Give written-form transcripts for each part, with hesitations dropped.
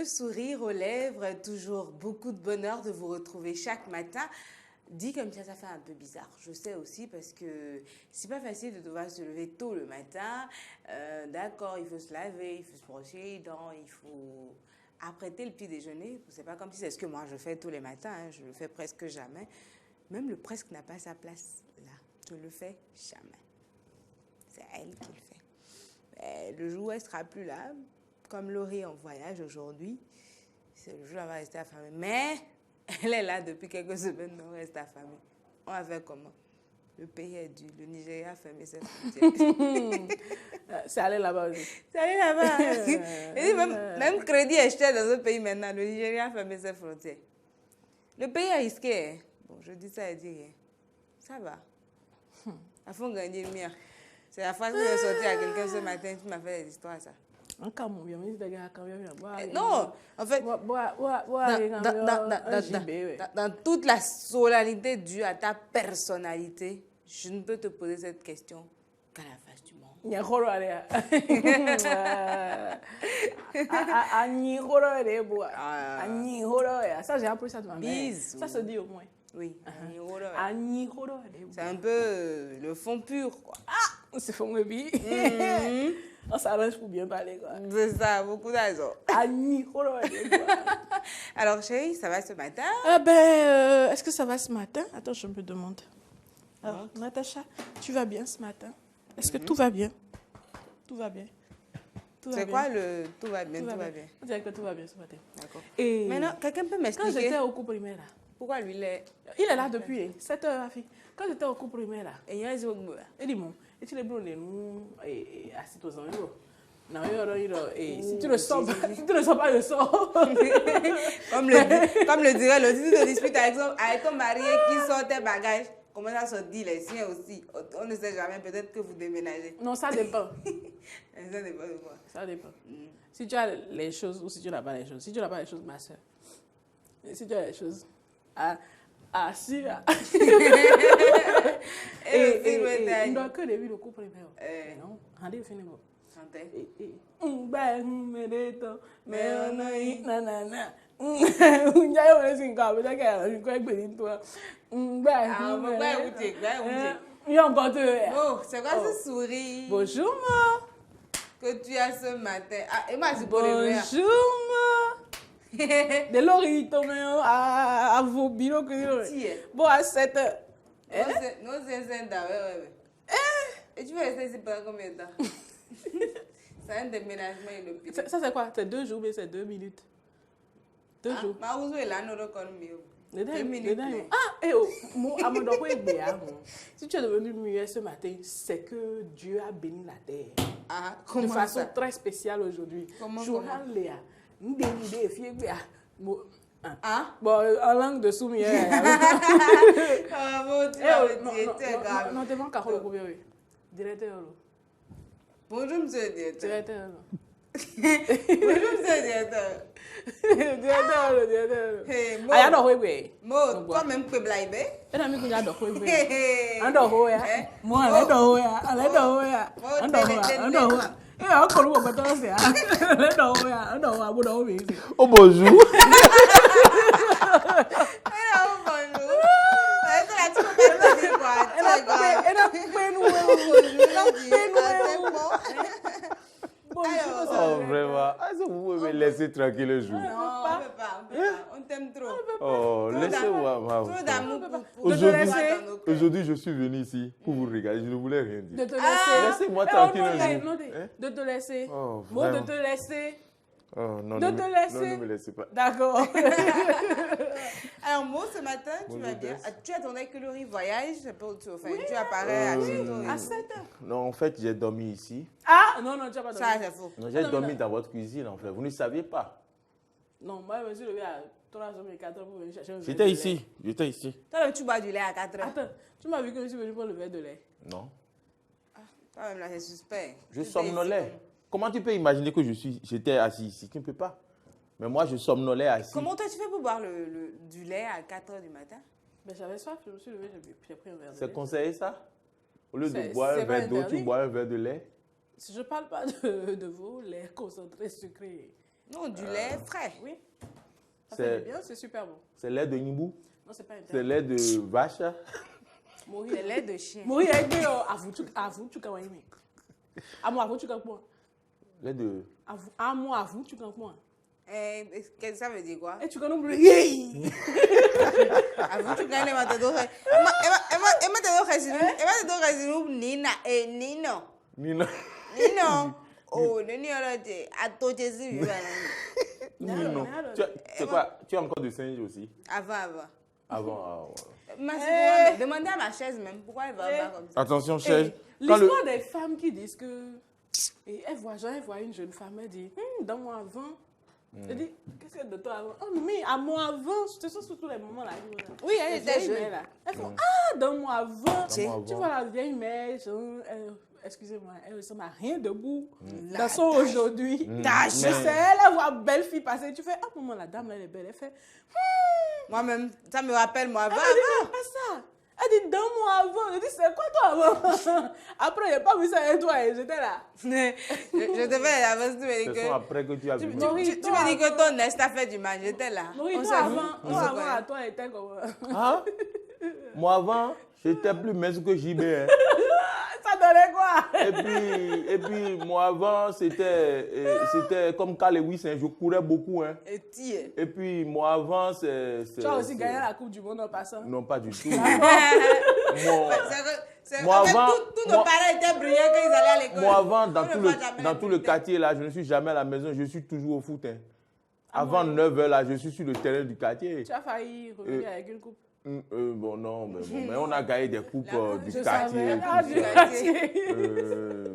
sourire aux lèvres, toujours beaucoup de bonheur de vous retrouver chaque matin. Dit comme ça fait un peu bizarre. Je sais aussi parce que c'est pas facile de devoir se lever tôt le matin. D'accord, il faut se laver, il faut se brosser les dents, il faut apprêter le petit déjeuner. C'est pas comme si c'est ce que moi je fais tous les matins. Hein. Je le fais presque jamais. Même le presque n'a pas sa place là. Je le fais jamais. C'est elle qui le fait. Mais le jour où elle sera plus là, comme Laurie est en voyage aujourd'hui, c'est le jour où elle va rester affamée. Mais elle est là depuis quelques semaines, donc elle reste affamée. On va faire comment? Le pays est dur. Le Nigeria a fermé ses frontières. C'est allé là-bas aussi. C'est allé là-bas. Et même crédit est cher dans ce pays maintenant. Le Nigeria a fermé ses frontières. Le pays est risqué. Hein. Bon, je dis ça et dis rien. Ça va. Il faut gagner le mien. C'est la phrase que j'ai sortie à quelqu'un ce matin qui m'a fait des histoires, ça. Non, en fait, dans toute la solennité due à ta personnalité, je ne peux te poser cette question qu'à la face du monde. Ça, j'ai appris ça de ma mère. Bise. Ça se dit au moins. Oui. C'est un peu le fond pur, quoi. Ah, c'est fond de vie. On s'arrange pour bien parler, quoi. C'est ça, beaucoup d'argent. Alors, chérie, ça va ce matin? Est-ce que ça va ce matin? Attends, je me demande. Alors, Natacha, tu vas bien ce matin? Est-ce que tout va bien? Tout va bien. C'est quoi le tout va bien, tout va bien? On dirait que tout va bien ce matin. D'accord. Et maintenant, quelqu'un peut m'expliquer? Quand j'étais au cours primaire, là. Pourquoi lui, il est là depuis 7 heures, la fille. Quand j'étais au cours primaire, là. Et il y a il dit, bon, et tu les brûles, nous, et assis aux environs. Non, et si tu ne sors pas, le sort. Comme le dirait l'autre, si tu te disputes avec ton mari qui sort tes bagages, comment ça se dit les siens aussi? On ne sait jamais, peut-être que vous déménagez. Non, ça dépend. Ça dépend de quoi? Ça dépend. Si tu as les choses ou si tu n'as pas les choses. Si tu n'as pas les choses, ma soeur. Si tu as les choses, si là. Et donc, que début le coup primaire. Non, rendez-vous fini. C'est quoi ce sourire? Bonjour, ma. Que tu as ce matin. Ah, et moi, je bonjour, ma. De l'orito, à vos bureaux que bon, à 7 heures. Non, c'est ouais. Et tu vas rester ici pendant combien de temps? C'est un déménagement et le ça, c'est quoi? C'est 2 jours, mais c'est 2 minutes. 2 jours. Ma où est là, nous reconnaissons. 2 minutes. Si tu es devenu muet ce matin, c'est que Dieu a béni la terre. De façon très spéciale aujourd'hui. Comment? Bon, en langue de Soumi. Non, t'es pas Carole Goubier. Directeur. Bonjour, monsieur le directeur. Directeur. Bonjour, monsieur le directeur. Directeur. Mo, toi-même, tu peux blaguer? Elle a mis qu'on a d'où. Oh bonjour. Oh vraiment. Est-ce que vous pouvez me laisser tranquille le jour? Non, on ne peut pas. On t'aime trop. Oh, laissez-moi. Trop d'amour Aujourd'hui, je suis venu ici pour vous regarder. Je ne voulais rien dire. De te laisser. Laissez-moi tranquille le jour. De te laisser. Oh, de te laisser. Oh, non, de te laisser. Non, ne me laissez pas. D'accord. Alors, moi, ce matin, tu vas bien. Tu attendais que Laurie voyage, tu apparais à 7 heures. Non, en fait, j'ai dormi ici. Ah, non, tu n'as pas dormi. Ça, c'est faux. Non, j'ai dormi dans votre cuisine, en fait. Vous ne saviez pas. Non, moi, je me suis levé à 3h et 4h pour venir chercher un verre J'étais de ici. lait. J'étais ici. Toi, tu bois du lait à 4h. Attends, tu m'as vu que je suis venu pour le verre de lait? Non. Toi-même, là, c'est suspect. Je somnolais. Comment tu peux imaginer que j'étais assis ici? Tu ne peux pas. Mais moi, je somnolais assis. Comment toi, tu fais pour boire du lait à 4h du matin? Ben, j'avais soif, je me suis levé, j'ai pris un verre de lait. C'est conseillé ça? Au lieu de boire un verre d'eau, tu bois un verre de lait? Je ne parle pas de vos laits concentrés sucrés. Non, du lait frais. Oui. Ça fait du bien, c'est super bon. C'est lait de Nimbu? Non, c'est pas intéressant. C'est lait de vache? C'est lait de chien. Mori avec des avou tu kan wani. Amo avou tu kan quoi? Lait de... Amo avou tu kan quoi? Qu'est-ce que ça veut dire quoi? Et tu kan oublier. Avant tu gagnes ma tête d'oreille. Emma te do résinou Nina et Nino. Nino. Nino. Oh, Nini alors à toi tu es Nino. C'est quoi? Tu as encore de singe aussi? Avant. Avant. Demandez à ma chaise même. Pourquoi elle va pas comme ça? Attention, chaise. L'histoire des femmes qui disent que... Et elle voit une jeune femme, elle dit, dans mon avant... Elle dit, qu'est-ce que de toi avant? Oh, mais à moi avant, je te sens sur tous les moments là. Oui, elle était jeune. Elle fait, ah, dans moi avant. Tu avant. vois la vieille mère, excusez-moi, elle ressemble à rien debout. Dans son aujourd'hui. Je sais, elle voit belle fille passer. Tu fais, ah, maman, la dame, là, elle est belle. Elle fait, Moi-même, ça me rappelle moi avant. elle dit, non, pas ça. Elle dit, donne-moi avant. Je dis, c'est quoi toi avant? Après, il n'y a pas vu ça avec toi et j'étais là. Je te fais l'avance, tu me dis que... après que tu as vu. Tu me dis que ton nest a fait du mal, j'étais là. Oui, toi avant, toi, était comme... Hein? Moi avant, j'étais plus mince que JB. Hein. Ça donnait quoi? Et puis moi avant, c'était comme Carl Lewis, hein, je courais beaucoup. Hein. Et puis moi avant, c'est... Tu as aussi gagné la Coupe du Monde en passant? Non, pas du tout. Moi avant, tous nos parents étaient brillants quand ils allaient à l'école. Moi avant, dans tout le quartier, là, je ne suis jamais à la maison, je suis toujours au foot. Hein. Avant 9h, là, je suis sur le terrain du quartier. Tu as failli revenir avec une coupe? Bon, non, mais on a gagné des coupes du quartier.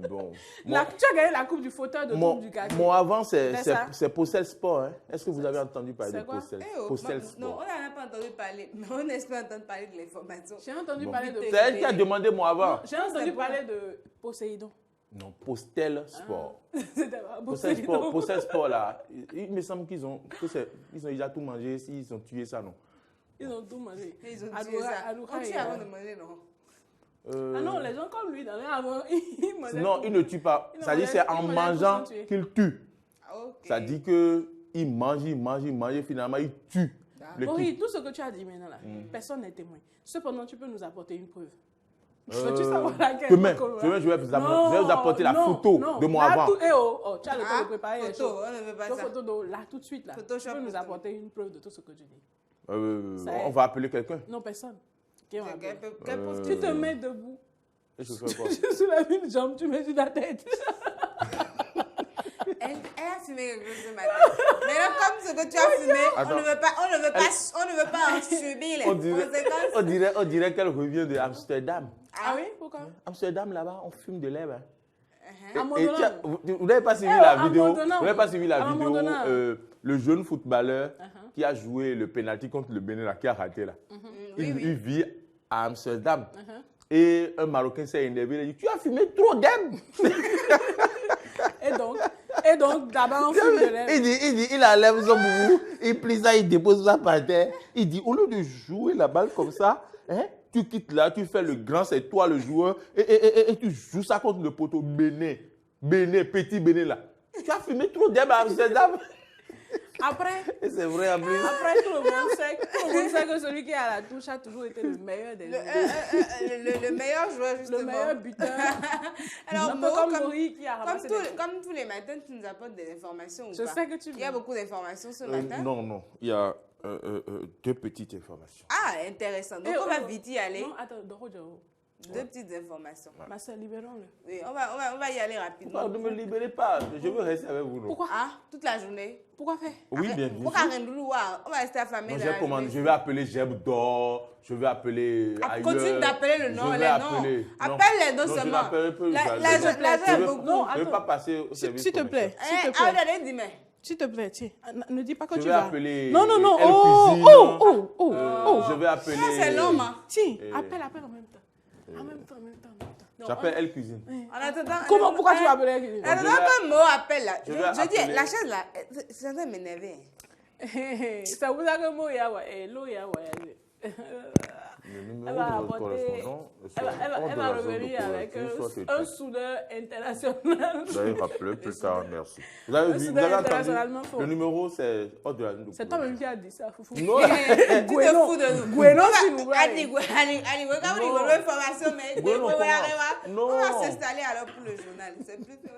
Bon. Tu as gagné la coupe du fauteuil de coupe du quartier. Moi, avant, c'est Postel Sport. Hein. Est-ce que vous avez entendu parler de Postel Sport? Non, on n'a pas entendu parler, mais on espère entendre parler de l'information. J'ai entendu parler de... C'est elle qui a demandé moi avant. J'ai entendu parler de Poséidon. Non, Postel Sport. Postel Sport, là, il me semble qu'ils ont déjà tout mangé, ils ont tué ça, non? Ils ont tout mangé. Ils ont tué ça. On tue avant de manger, non? Ah non, les gens comme lui, avant, ils mangeaient. Non, ils ne tuent pas. Ça dit c'est en mangeant qu'ils tuent. Ça dit qu'ils mangent, et finalement ils tuent. Oui, tout ce que tu as dit maintenant là, personne n'est témoin. Cependant, tu peux nous apporter une preuve. Veux-tu savoir laquelle? Demain, je vais vous apporter la photo de moi avant. Tu as le temps de préparer les choses. On ne veut pas ça. Photo là, tout de suite là. Tu peux nous apporter une preuve de tout ce que tu dis. On va appeler quelqu'un. Non, personne. Tu te mets debout. Et je fais quoi? Tu soulèves une jambe, tu mets sur la tête. Elle a fumé quelque chose ce matin. Mais là, comme ce que tu as fumé, on ne veut pas en subir les conséquences. On dirait qu'elle revient de Amsterdam. Ah oui? Pourquoi? Amsterdam, là-bas, on fume de l'herbe. Vous n'avez pas suivi la vidéo? Vous n'avez pas suivi la vidéo? Le jeune footballeur qui a joué le penalty contre le Bénin, qui a raté là. Il vit à Amsterdam. Et un Marocain s'est énervé. Il a dit, tu as fumé trop d'herbe. Et donc, d'abord, on fume de l'herbe. Il enlève son boubou, il plie ça, il dépose ça par terre. Il dit, au lieu de jouer la balle comme ça, hein, tu quittes là, tu fais le grand, c'est toi le joueur, et tu joues ça contre le poteau Bénin, petit Bénin là. Tu as fumé trop d'herbe à Amsterdam. Après, c'est vrai, tout le monde sait que celui qui est à la touche a toujours été le meilleur des le meilleur joueur, justement. Le meilleur buteur. Alors, un peu comme Mori qui a ramassé comme tous les matins, tu nous apportes des informations. Je sais que tu veux. Il y a beaucoup d'informations ce matin. Non. Il y a deux petites informations. Ah, intéressant. Donc, on va vite y aller. Non, attends, deux petites informations. Ma soeur, libérons-le. Oui, on va y aller rapidement. Non, ne me libérez pas. Je veux rester avec vous. Non. Pourquoi? Toute la journée. Pourquoi faire? Oui, bien sûr. On va rester affamés. Je vais appeler Jeb d'Or. Je vais appeler ailleurs. Continue d'appeler le nom, les noms. Appelle les noms seulement. Je ne veux pas passer au service. S'il te plaît. S'il te plaît, tiens. Ne dis pas que tu vas. Je vais appeler. Non. Je vais appeler. Ça, c'est l'homme. Tiens, appelle en même temps. En même temps. J'appelle Elle Cuisine. En attendant. Pourquoi tu vas appeler Elle Cuisine? En attendant que Mo appelle là. Je dis, la chaise là, ça va m'énerver. Ça vous a que Mo y a l'eau y a voyagé. Le numéro Elle va de votre apporter- correspondant, Elle va revenir avec un soudeur international. Vous allez rappeler plus tard, merci. Vous avez vu, vous soudeur avez internationalement entendu, fort. le numéro c'est hors de la ligne de C'est toi-même qui as dit ça, Foufou. Non, Tu te Gouénon. fous de nous. Gouénon, s'il vous plaît. Allez, regarde Non. l'information, mais Gouénon, on comment? va Non. s'installer alors pour le journal. C'est plus que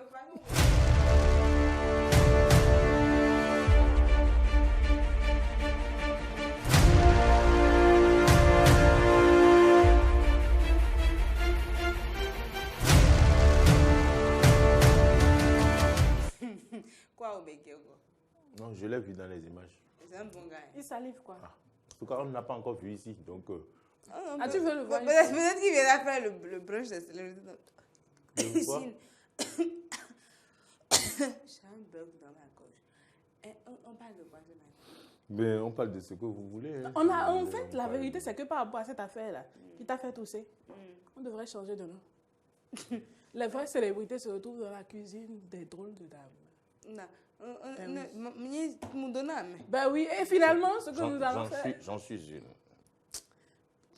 quoi au Bekego? non, je l'ai vu dans les images. C'est un bon gars. Il salive quoi. En tout cas, on ne l'a pas encore vu ici, donc... Ah, tu veux le voir Peut-être qu'il viendra faire le brunch de célébrité. Le quoi? J'ai un bug dans ma gorge. On parle de quoi ce matin? Mais on parle de ce que vous voulez. Hein. En fait, la vérité, c'est que par rapport à cette affaire-là, qui t'a fait tousser, on devrait changer de nom. Les vraies célébrités se retrouvent dans la cuisine des drôles de dames. Mon donnant. Ben oui, et finalement, ce que nous allons faire... J'en suis une.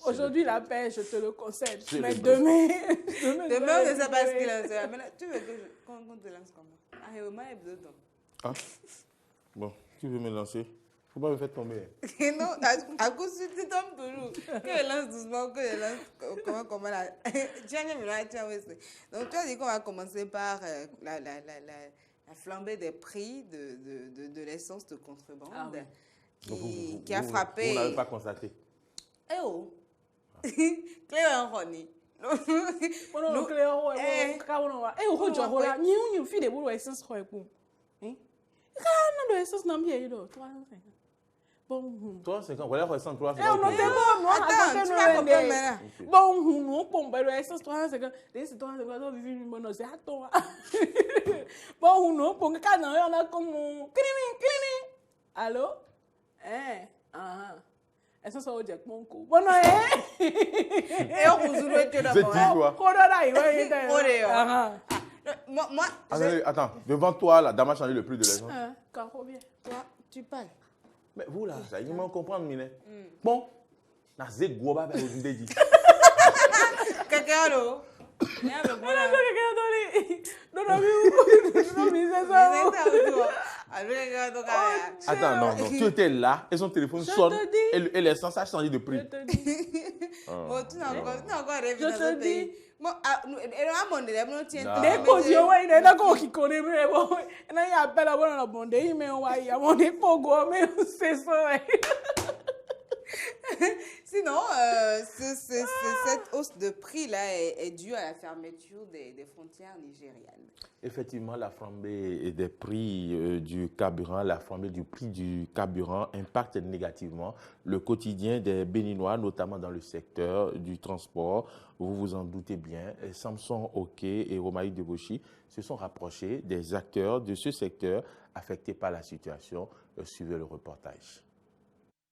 Aujourd'hui, la paix, je te le concède. C'est Mais le demain... Demain, je ne sais pas ce qu'il en sera. Maintenant, tu veux qu'on te lance comment? Ah, au moins, il y a besoin. Ah. Bon, tu veux me lancer? Faut pas me faire tomber. Non, à cause tu tombes toujours. Que je lance doucement, que je lance comment là. Donc tu as dit qu'on va commencer par la flambée des prix de l'essence de contrebande qui a frappé. Vous n'avez pas constaté. Eh oh. Cléo Ronnie. Bueno, Cléo, ni un fille de boulot essence quoi pour. Hein? Quand on essence n'a bien eu là, 350. Bon. 350, voilà, 300, Eh, on était bon, non? Attends, tu vas comprendre maintenant. Bon, on pompe le essence 350. C'est 350, on vit une bonne c'est à toi. Bon, on pompe quand on a comme clini. Allô? Essence au Jack mon coup. Bon non Et on vous ouvre tout d'abord. C'est quoi? Moi, Attends, devant toi, la dame a changé le prix de l'essence. Quand combien? toi, tu parles. Mais vous là, ça y est, m'en comprendre, Mine. Bon, na zé goba, ben vous dit. Quelqu'un là. Attends, non, tu étais là et son téléphone sonne et l'essence a changé de prix. Je te dis. Oh, tu n'as encore rêvé dans Je ce te pays. dis. Bon, elle a mon délai, non, tiens. Non. Des cautions, ouais, il y a d'accord qui connaît, mais bon, il y a appel à bon, on a bon, mais on va y avoir des pogos, mais c'est ça. Sinon, cette hausse de prix-là est due à la fermeture des frontières nigérianes. Effectivement, la flambée des prix du carburant, la flambée du prix du carburant impacte négativement le quotidien des Béninois, notamment dans le secteur du transport. Vous vous en doutez bien, Samson Oké et Romaï Deboshi se sont rapprochés des acteurs de ce secteur affectés par la situation. Suivez le reportage.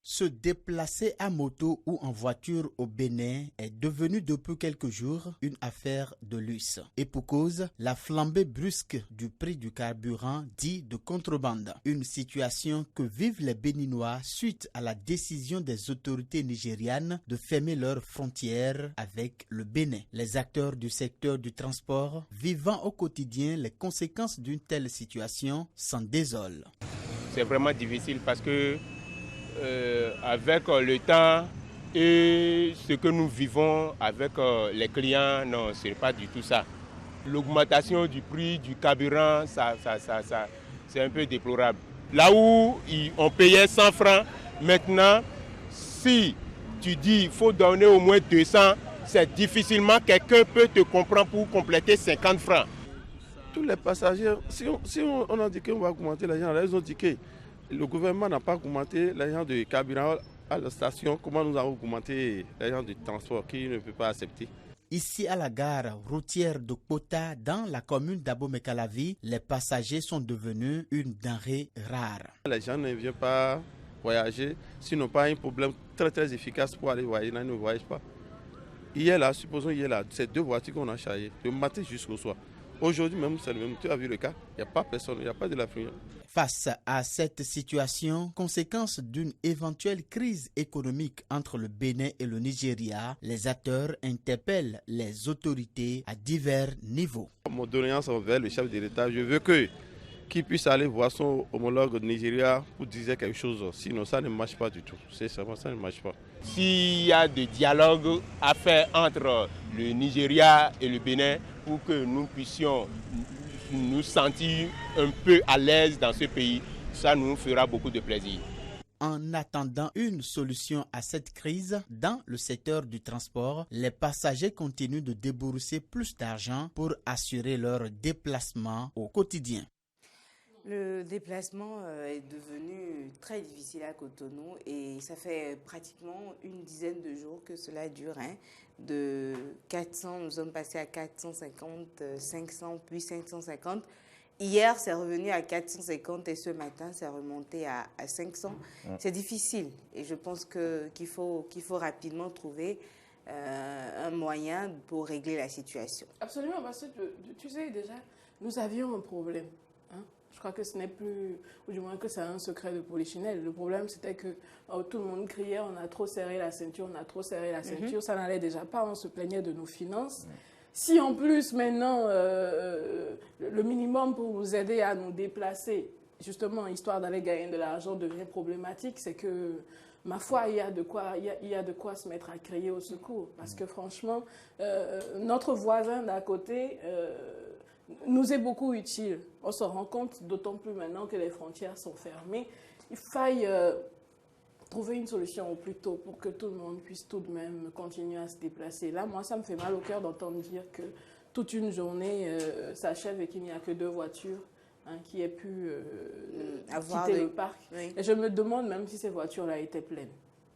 Se déplacer à moto ou en voiture au Bénin est devenu depuis quelques jours une affaire de luxe. Et pour cause, la flambée brusque du prix du carburant dit de contrebande. Une situation que vivent les Béninois suite à la décision des autorités nigérianes de fermer leurs frontières avec le Bénin. Les acteurs du secteur du transport vivant au quotidien les conséquences d'une telle situation s'en désolent. C'est vraiment difficile parce que avec le temps et ce que nous vivons avec les clients, non, ce n'est pas du tout ça. L'augmentation du prix du carburant, c'est un peu déplorable. Là où on payait 100 francs, maintenant, si tu dis qu'il faut donner au moins 200, c'est difficilement quelqu'un peut te comprendre pour compléter 50 francs. Tous les passagers, si on a dit qu'on va augmenter les gens, ils ont dit que le gouvernement n'a pas augmenté les gens de carburant à la station. Comment nous avons augmenté les gens du transport qui ne peut pas accepter? Ici à la gare routière de Kota, dans la commune d'Abomey-Calavi, les passagers sont devenus une denrée rare. Les gens ne viennent pas voyager s'ils n'ont pas un problème très très efficace pour aller voyager. Ils ne voyagent pas. Hier là, supposons hier là, c'est 2 voitures qu'on a chargées, du matin jusqu'au soir. Aujourd'hui même, c'est le même. Tu as vu le cas, il n'y a pas personne, il n'y a pas de la pluie. Face à cette situation, conséquence d'une éventuelle crise économique entre le Bénin et le Nigeria, les acteurs interpellent les autorités à divers niveaux. Mon doléance envers le chef de l'État, je veux qu'il puisse aller voir son homologue Nigeria pour dire quelque chose. Sinon, ça ne marche pas du tout. C'est ça ne marche pas. S'il y a des dialogues à faire entre le Nigeria et le Bénin pour que nous puissions nous sentir un peu à l'aise dans ce pays, ça nous fera beaucoup de plaisir. En attendant une solution à cette crise, dans le secteur du transport, les passagers continuent de débourser plus d'argent pour assurer leur déplacement au quotidien. Le déplacement est devenu très difficile à Cotonou et ça fait pratiquement une dizaine de jours que cela dure. De 400, nous sommes passés à 450, 500, puis 550. Hier, c'est revenu à 450 et ce matin, c'est remonté à 500. C'est difficile et je pense qu'il faut rapidement trouver un moyen pour régler la situation. Absolument, parce que tu sais déjà, nous avions un problème. Je crois que ce n'est plus, ou du moins que c'est un secret de polichinelle. Le problème, c'était que tout le monde criait, on a trop serré la ceinture, ça n'allait déjà pas, on se plaignait de nos finances. Si en plus, maintenant, le minimum pour nous aider à nous déplacer, justement, histoire d'aller gagner de l'argent, devient problématique, c'est que, ma foi, il y a de quoi se mettre à crier au secours. Parce que franchement, notre voisin d'à côté nous est beaucoup utile. On se rend compte, d'autant plus maintenant que les frontières sont fermées. Il faille trouver une solution au plus tôt pour que tout le monde puisse tout de même continuer à se déplacer. Là, moi, ça me fait mal au cœur d'entendre dire que toute une journée s'achève et qu'il n'y a que 2 voitures qui aient pu quitter le parc. Oui. Et je me demande même si ces voitures-là étaient pleines.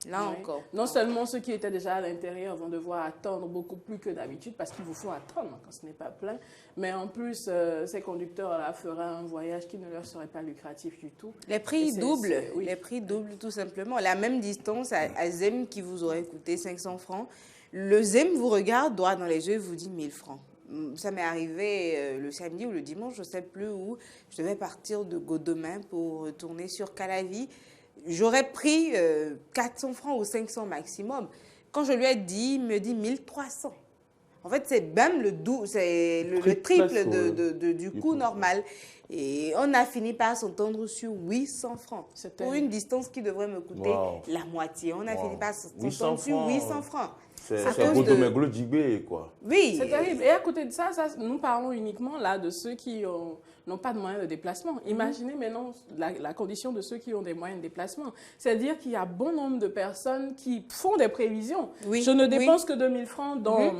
Là encore. Non seulement ceux qui étaient déjà à l'intérieur vont devoir attendre beaucoup plus que d'habitude parce qu'il vous faut attendre quand ce n'est pas plein, mais en plus, ces conducteurs-là feraient un voyage qui ne leur serait pas lucratif du tout. Les prix doublent, les prix doublent tout simplement. La même distance à Zem qui vous aurait coûté 500 francs, le Zem vous regarde droit dans les yeux et vous dit 1000 francs. Ça m'est arrivé le samedi ou le dimanche, je ne sais plus où. Je devais partir de Godomain pour retourner sur Calavi. J'aurais pris 400 francs ou 500 maximum. Quand je lui ai dit, il me dit 1300. En fait, c'est même le triple du coût normal. Et on a fini par s'entendre sur 800 francs. Pour une distance qui devrait me coûter la moitié. On a fini par s'entendre sur 800 francs. C'est Godomeglo Djibé, quoi. Oui. C'est terrible. Et à côté de ça, nous parlons uniquement là de ceux qui n'ont pas de moyens de déplacement. Imaginez maintenant la condition de ceux qui ont des moyens de déplacement. C'est-à-dire qu'il y a bon nombre de personnes qui font des prévisions. Oui. Je ne dépense que 2000 francs dans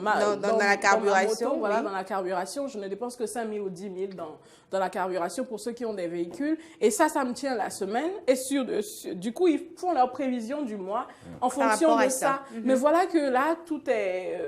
la carburation. Dans ma moto, dans la carburation. Je ne dépense que 5000 ou 10 000 dans la carburation pour ceux qui ont des véhicules. Et ça me tient la semaine. Et du coup, ils font leurs prévisions du mois en fonction de ça. Mais voilà que là,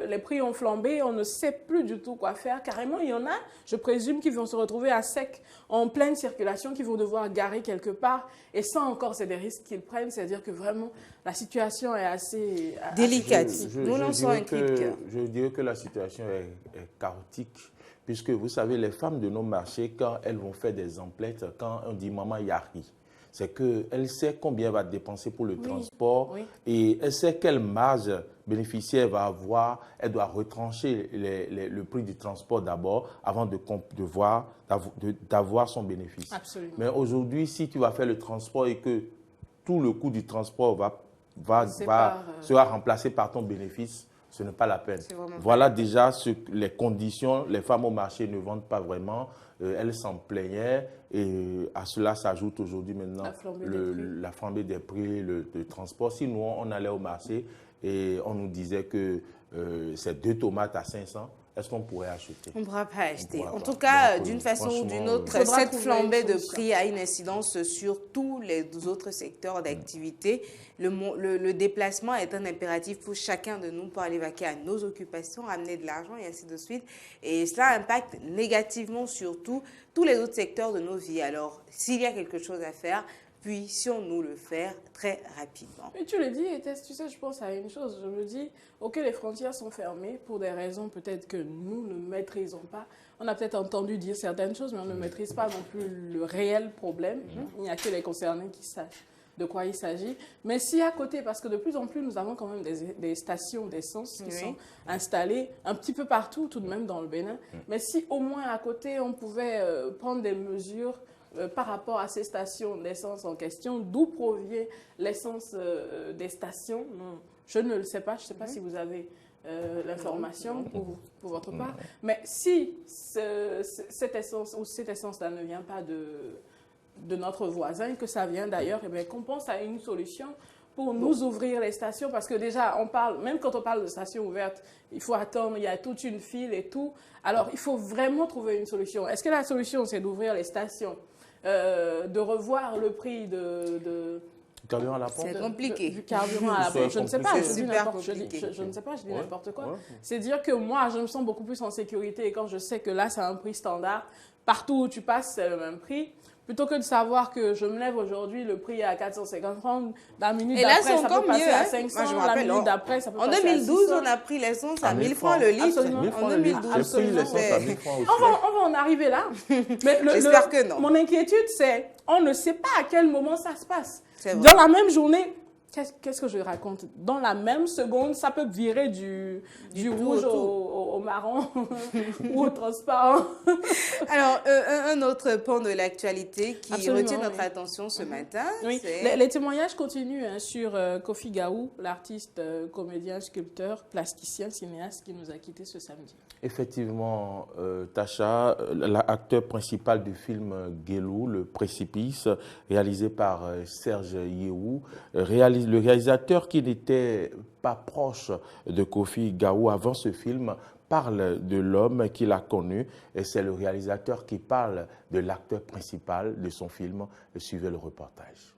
les prix ont flambé. On ne sait plus du tout quoi faire. Carrément, il y en a, je présume, qui vont se retrouver à sec, en pleine circulation, qui vont devoir garer quelque part. Et ça encore, c'est des risques qu'ils prennent. C'est-à-dire que vraiment, la situation est assez délicate. Nous lançons un cri de cœur. Je dirais que la situation est chaotique. Puisque vous savez, les femmes de nos marchés, quand elles vont faire des emplettes, quand on dit maman Yari, c'est qu'elle sait combien elle va dépenser pour le transport et elle sait quelle marge bénéficiaire va avoir. Elle doit retrancher le prix du transport d'abord avant d'avoir son bénéfice. Absolument. Mais aujourd'hui, si tu vas faire le transport et que tout le coût du transport sera remplacé par ton bénéfice, ce n'est pas la peine. Voilà déjà les conditions. Les femmes au marché ne vendent pas vraiment. Elles s'en plaignaient. Et à cela s'ajoute aujourd'hui maintenant la flambée des prix, le transport. Si nous, on allait au marché et on nous disait que c'est 2 tomates à 500, est-ce qu'on pourrait acheter? On ne pourra pas acheter. En tout cas, d'une façon ou d'une autre, cette flambée de prix a une incidence sur tous les autres secteurs d'activité. Le déplacement est un impératif pour chacun de nous pour aller vaquer à nos occupations, ramener de l'argent et ainsi de suite. Et cela impacte négativement sur tous les autres secteurs de nos vies. Alors, s'il y a quelque chose à faire, puissions-nous le faire très rapidement. Mais tu le dis, et tu sais, je pense à une chose. Je me dis, ok, les frontières sont fermées pour des raisons peut-être que nous ne maîtrisons pas. On a peut-être entendu dire certaines choses, mais on ne maîtrise pas non plus le réel problème. Il n'y a que les concernés qui sachent de quoi il s'agit. Mais si à côté, parce que de plus en plus, nous avons quand même des stations d'essence qui sont installées un petit peu partout, tout de même dans le Bénin. Mais si au moins à côté, on pouvait prendre des mesures par rapport à ces stations d'essence en question, d'où provient l'essence des stations? Non, je ne le sais pas. Je ne sais pas si vous avez l'information pour votre part. Mais si cette essence ou cette essence-là ne vient pas de notre voisin, que ça vient d'ailleurs, eh bien, qu'on pense à une solution pour nous ouvrir les stations, parce que déjà, on parle, même quand on parle de stations ouvertes, il faut attendre, il y a toute une file et tout. Alors, il faut vraiment trouver une solution. Est-ce que la solution, c'est d'ouvrir les stations, de revoir le prix Carburant à la pompe. C'est compliqué. Du carburant à la pompe. Je ne sais pas, je dis compliqué. n'importe quoi. C'est dire que moi, je me sens beaucoup plus en sécurité et quand je sais que là, c'est un prix standard, partout où tu passes, c'est le même prix. Plutôt que de savoir que je me lève aujourd'hui, le prix est à 450 francs, la minute d'après, ça peut passer à 500, moi, je me la rappelle, minute d'après, ça peut passer à 600. En 2012, on a pris l'essence à 1000 francs le litre. Absolument. En 2012, J'ai pris l'essence à 1000 francs aussi. On va en arriver là. Mais J'espère que non. Mon inquiétude, c'est on ne sait pas à quel moment ça se passe. C'est vrai. Dans la même journée, qu'est-ce que je raconte? Dans la même seconde, ça peut virer du rouge au marron ou au transparent. Alors, un autre pan de l'actualité qui Absolument, retient notre attention ce matin, Oui, c'est... les témoignages continuent sur Kofi Gaou, l'artiste, comédien, sculpteur, plasticien, cinéaste qui nous a quittés ce samedi. Effectivement, Tacha, l'acteur principal du film Gelou, Le Précipice, réalisé par Serge Yehou, le réalisateur qui n'était pas proche de Kofi Gaou avant ce film, parle de l'homme qu'il a connu et c'est le réalisateur qui parle de l'acteur principal de son film. Suivez le reportage.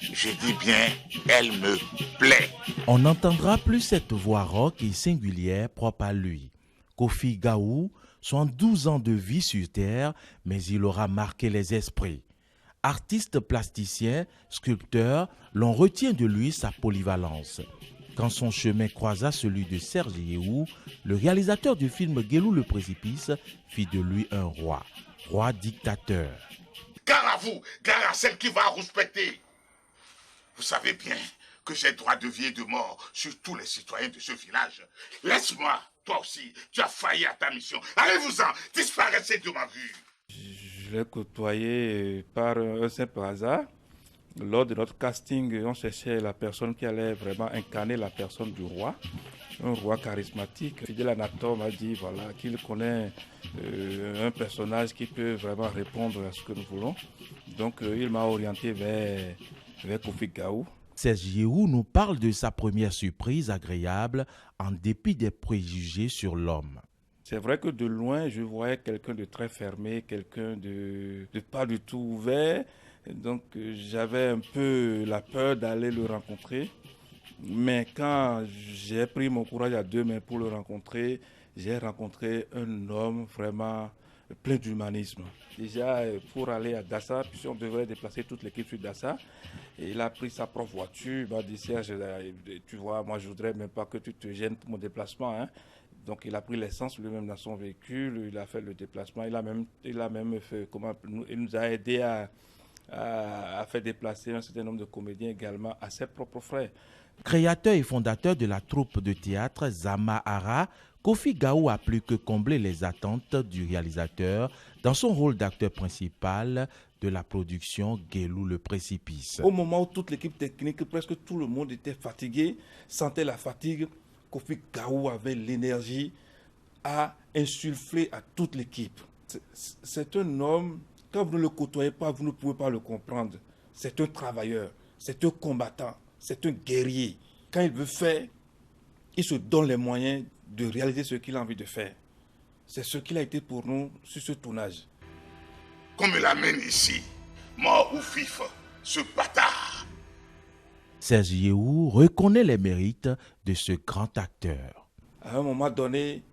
Je dis bien, elle me plaît. On n'entendra plus cette voix rauque et singulière propre à lui. Kofi Gaou, 12 ans de vie sur Terre, mais il aura marqué les esprits. Artiste plasticien, sculpteur, l'on retient de lui sa polyvalence. Quand son chemin croisa celui de Serge Yehou, le réalisateur du film Gelou Le Précipice fit de lui un roi dictateur. Gare à vous, gare à celle qui va respecter. Vous savez bien que j'ai droit de vie et de mort sur tous les citoyens de ce village. Laisse-moi, toi aussi, tu as failli à ta mission. Allez-vous-en, disparaissez de ma vue. Je l'ai côtoyé par un simple hasard. Lors de notre casting, on cherchait la personne qui allait vraiment incarner la personne du roi. Un roi charismatique. Fidèle Anatom a dit voilà, qu'il connaît un personnage qui peut vraiment répondre à ce que nous voulons. Donc il m'a orienté vers Kofi Gaou. Serge Yehou nous parle de sa première surprise agréable en dépit des préjugés sur l'homme. C'est vrai que de loin, je voyais quelqu'un de très fermé, quelqu'un de pas du tout ouvert. Donc j'avais un peu la peur d'aller le rencontrer. Mais quand j'ai pris mon courage à deux mains pour le rencontrer, j'ai rencontré un homme vraiment plein d'humanisme. Déjà, pour aller à Dassa, puisqu'on devrait déplacer toute l'équipe sur Dassa, et il a pris sa propre voiture. Il m'a dit, Serge, tu vois, moi je voudrais même pas que tu te gênes pour mon déplacement. Hein. Donc il a pris l'essence lui-même dans son véhicule, il a fait le déplacement, il a même fait, il nous a aidé à faire déplacer un certain nombre de comédiens également à ses propres frais. Créateur et fondateur de la troupe de théâtre Zama Ara, Kofi Gaou a plus que comblé les attentes du réalisateur dans son rôle d'acteur principal de la production Gelou Le Précipice. Au moment où toute l'équipe technique, presque tout le monde était fatigué, sentait la fatigue, Kofi Gaou avait l'énergie à insuffler à toute l'équipe. C'est un homme, quand vous ne le côtoyez pas, vous ne pouvez pas le comprendre. C'est un travailleur, c'est un combattant, c'est un guerrier. Quand il veut faire, il se donne les moyens de réaliser ce qu'il a envie de faire. C'est ce qu'il a été pour nous sur ce tournage. Qu'on me l'amène ici, mort ou vif, ce bâtard. Serge Yehou reconnaît les mérites de ce grand acteur. À un moment donné,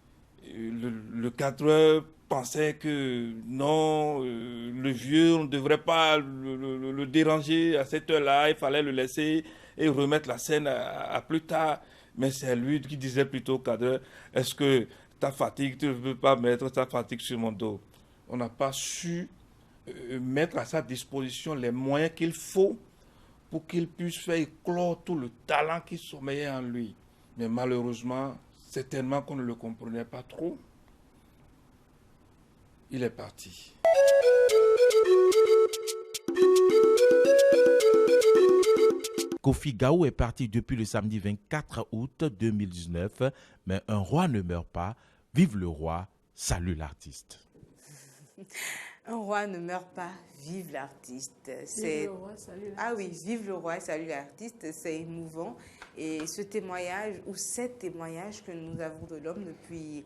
le cadreur pensait que non, le vieux, on ne devrait pas le déranger à cette heure-là, il fallait le laisser et remettre la scène à plus tard. Mais c'est lui qui disait plutôt, cadre, est-ce que ta fatigue, tu ne veux pas mettre ta fatigue sur mon dos? On n'a pas su mettre à sa disposition les moyens qu'il faut pour qu'il puisse faire éclore tout le talent qui sommeillait en lui. Mais malheureusement, certainement qu'on ne le comprenait pas trop. Il est parti. Kofi Gaou est parti depuis le samedi 24 août 2019, mais un roi ne meurt pas. Vive le roi, salut l'artiste. Un roi ne meurt pas, vive l'artiste. Vive le roi, salut l'artiste. Ah oui, vive le roi, salut l'artiste, c'est émouvant. Et ce témoignage, ou ces témoignages que nous avons de l'homme depuis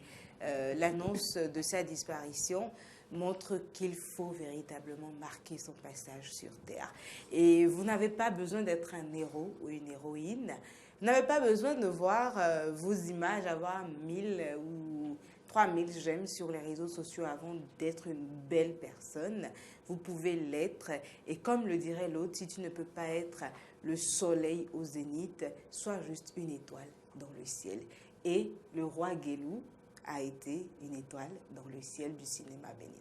l'annonce de sa disparition, montre qu'il faut véritablement marquer son passage sur Terre. Et vous n'avez pas besoin d'être un héros ou une héroïne. Vous n'avez pas besoin de voir vos images avoir 1000 ou 3000 j'aime sur les réseaux sociaux avant d'être une belle personne. Vous pouvez l'être. Et comme le dirait l'autre, si tu ne peux pas être le soleil au zénith, sois juste une étoile dans le ciel. Et le roi Guélou a été une étoile dans le ciel du cinéma béninois.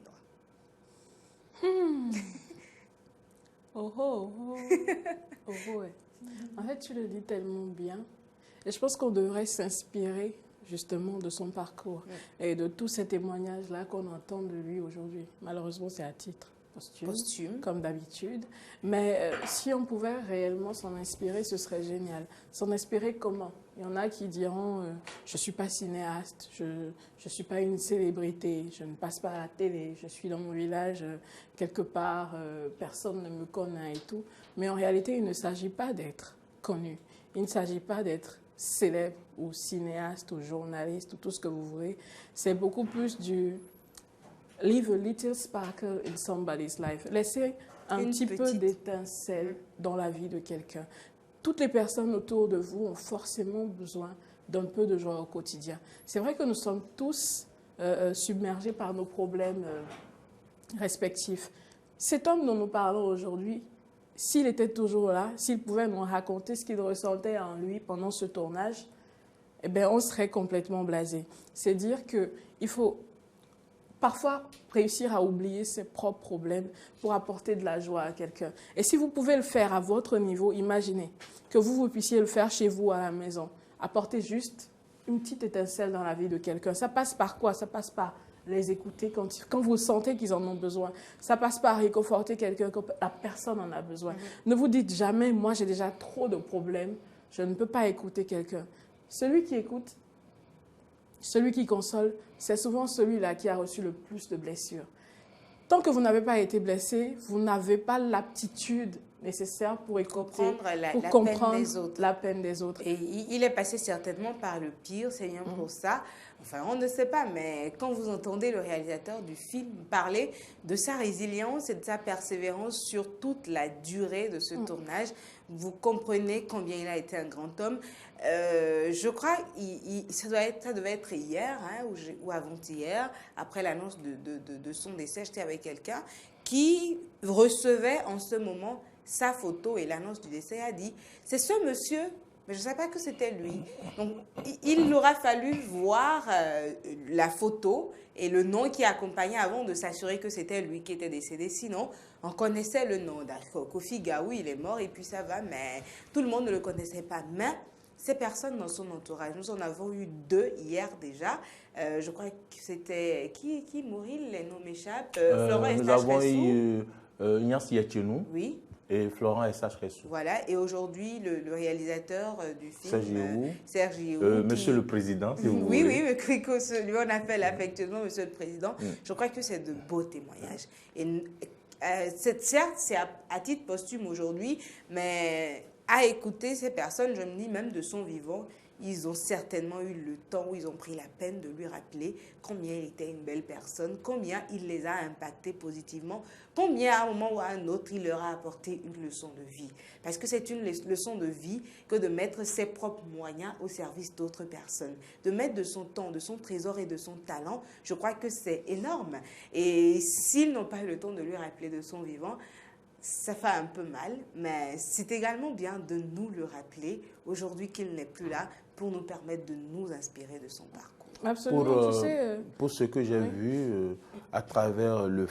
Oh, oh, oh. Oh, ouais. En fait, tu le dis tellement bien. Et je pense qu'on devrait s'inspirer justement de son parcours et de tous ces témoignages-là qu'on entend de lui aujourd'hui. Malheureusement, c'est à titre posthume, comme d'habitude. Mais si on pouvait réellement s'en inspirer, ce serait génial. S'en inspirer comment? Il y en a qui diront je ne suis pas cinéaste, je ne suis pas une célébrité, je ne passe pas à la télé, je suis dans mon village quelque part, personne ne me connaît et tout. Mais en réalité, il ne s'agit pas d'être connu. Il ne s'agit pas d'être célèbre ou cinéaste ou journaliste ou tout ce que vous voulez. C'est beaucoup plus du leave a little sparkle in somebody's life. Laissez un petit peu d'étincelle dans la vie de quelqu'un. Toutes les personnes autour de vous ont forcément besoin d'un peu de joie au quotidien. C'est vrai que nous sommes tous submergés par nos problèmes respectifs. Cet homme dont nous parlons aujourd'hui, s'il était toujours là, s'il pouvait nous raconter ce qu'il ressentait en lui pendant ce tournage, eh bien, on serait complètement blasé. C'est dire qu'il faut parfois réussir à oublier ses propres problèmes pour apporter de la joie à quelqu'un. Et si vous pouvez le faire à votre niveau, imaginez que vous puissiez le faire chez vous à la maison. Apporter juste une petite étincelle dans la vie de quelqu'un. Ça passe par quoi? Ça passe par les écouter quand vous sentez qu'ils en ont besoin. Ça passe par réconforter quelqu'un quand la personne en a besoin. Ne vous dites jamais, moi j'ai déjà trop de problèmes, je ne peux pas écouter quelqu'un. Celui qui écoute, celui qui console, c'est souvent celui-là qui a reçu le plus de blessures. Tant que vous n'avez pas été blessé, vous n'avez pas l'aptitude nécessaire pour écouter, pour comprendre la peine des autres. Et il est passé certainement par le pire, c'est bien pour ça. Enfin, on ne sait pas, mais quand vous entendez le réalisateur du film parler de sa résilience et de sa persévérance sur toute la durée de ce tournage, vous comprenez combien il a été un grand homme. Je crois que ça devait être hier ou avant-hier, après l'annonce de son décès. J'étais avec quelqu'un qui recevait en ce moment sa photo et l'annonce du décès. A dit, c'est ce monsieur, mais je ne savais pas que c'était lui. Donc, il aura fallu voir la photo et le nom qui accompagnait avant de s'assurer que c'était lui qui était décédé. Sinon, on connaissait le nom. D'accord, Kofi Gaou, il est mort et puis ça va, mais tout le monde ne le connaissait pas. Mais ces personnes dans son entourage, nous en avons eu 2 hier déjà. Je crois que c'était... Qui mourit? Les noms m'échappent. Florent et nous avons eu Ignace Yetchenou. Oui. Et Florent et Sache Ressou. Voilà, et aujourd'hui, le réalisateur du film, Serge Yéhou. Monsieur le Président, si vous voulez. Oui, lui on appelle affectueusement Monsieur le Président. Je crois que c'est de beaux témoignages. Et certes, c'est à titre posthume aujourd'hui, mais à écouter ces personnes, je me dis même de son vivant, ils ont certainement eu le temps où ils ont pris la peine de lui rappeler combien il était une belle personne, combien il les a impactés positivement, combien à un moment ou à un autre, il leur a apporté une leçon de vie. Parce que c'est une leçon de vie que de mettre ses propres moyens au service d'autres personnes. De mettre de son temps, de son trésor et de son talent, je crois que c'est énorme. Et s'ils n'ont pas eu le temps de lui rappeler de son vivant, ça fait un peu mal, mais c'est également bien de nous le rappeler aujourd'hui qu'il n'est plus là pour nous permettre de nous inspirer de son parcours. Absolument, pour ce que j'ai vu à travers le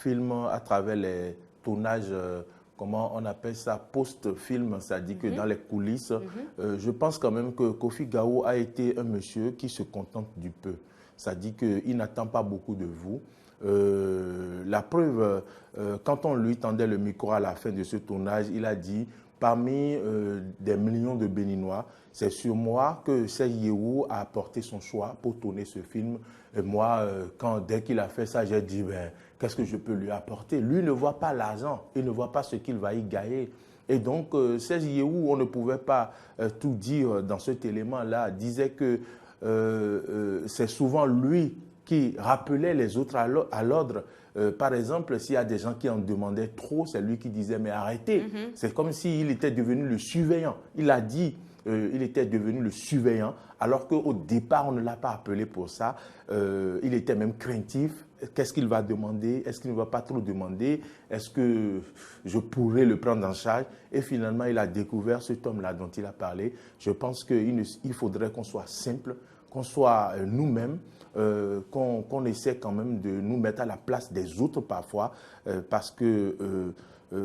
film, à travers les tournages, comment on appelle ça, post-film, c'est-à-dire que dans les coulisses, je pense quand même que Kofi Gao a été un monsieur qui se contente du peu. C'est-à-dire qu'il n'attend pas beaucoup de vous. La preuve, quand on lui tendait le micro à la fin de ce tournage, il a dit, parmi des millions de Béninois, c'est sur moi que Serge Yehu a apporté son choix pour tourner ce film. Et moi, dès qu'il a fait ça, j'ai dit, qu'est-ce que je peux lui apporter? Lui ne voit pas l'argent, il ne voit pas ce qu'il va y gagner. Et donc, Serge Yehu, on ne pouvait pas tout dire dans cet élément-là, disait que c'est souvent lui qui rappelait les autres à l'ordre. Par exemple, s'il y a des gens qui en demandaient trop, c'est lui qui disait, mais arrêtez. C'est comme s'il était devenu le surveillant. Il a dit, il était devenu le surveillant, alors qu'au départ, on ne l'a pas appelé pour ça. Il était même craintif. Qu'est-ce qu'il va demander? Est-ce qu'il ne va pas trop demander? Est-ce que je pourrais le prendre en charge? Et finalement, il a découvert cet homme-là dont il a parlé. Je pense qu'il faudrait qu'on soit simple, qu'on soit nous-mêmes, qu'on essaie quand même de nous mettre à la place des autres parfois, parce que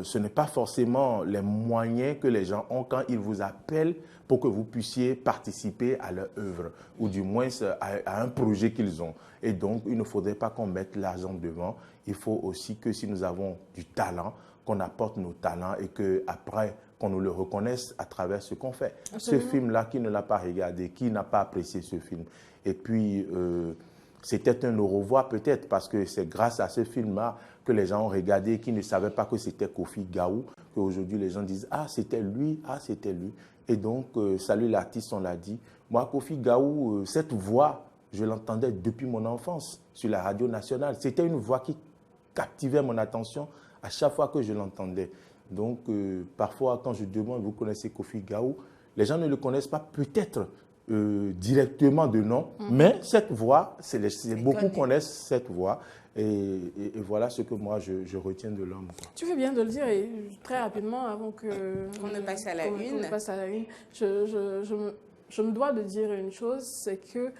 ce n'est pas forcément les moyens que les gens ont quand ils vous appellent pour que vous puissiez participer à leur œuvre, ou du moins à un projet qu'ils ont. Et donc, il ne faudrait pas qu'on mette l'argent devant. Il faut aussi que si nous avons du talent, qu'on apporte nos talents et qu'après, qu'on nous le reconnaisse à travers ce qu'on fait. Absolument. Ce film-là, qui ne l'a pas regardé, qui n'a pas apprécié ce film. Et puis, c'était un au revoir peut-être, parce que c'est grâce à ce film-là que les gens ont regardé, qui ne savaient pas que c'était Kofi Gao, qu'aujourd'hui les gens disent « Ah, c'était lui, ah, c'était lui ». Et donc, salut l'artiste, on l'a dit. Moi, Kofi Gao, cette voix, je l'entendais depuis mon enfance sur la radio nationale. C'était une voix qui captivait mon attention à chaque fois que je l'entendais. Donc, parfois, quand je demande, vous connaissez Kofi Gao, les gens ne le connaissent pas peut-être directement de nom, mais cette voix, beaucoup connaissent cette voix. Et voilà ce que moi, je retiens de l'homme. Tu fais bien de le dire, et très rapidement, avant qu'on ne passe à la une. Je me dois de dire une chose, c'est que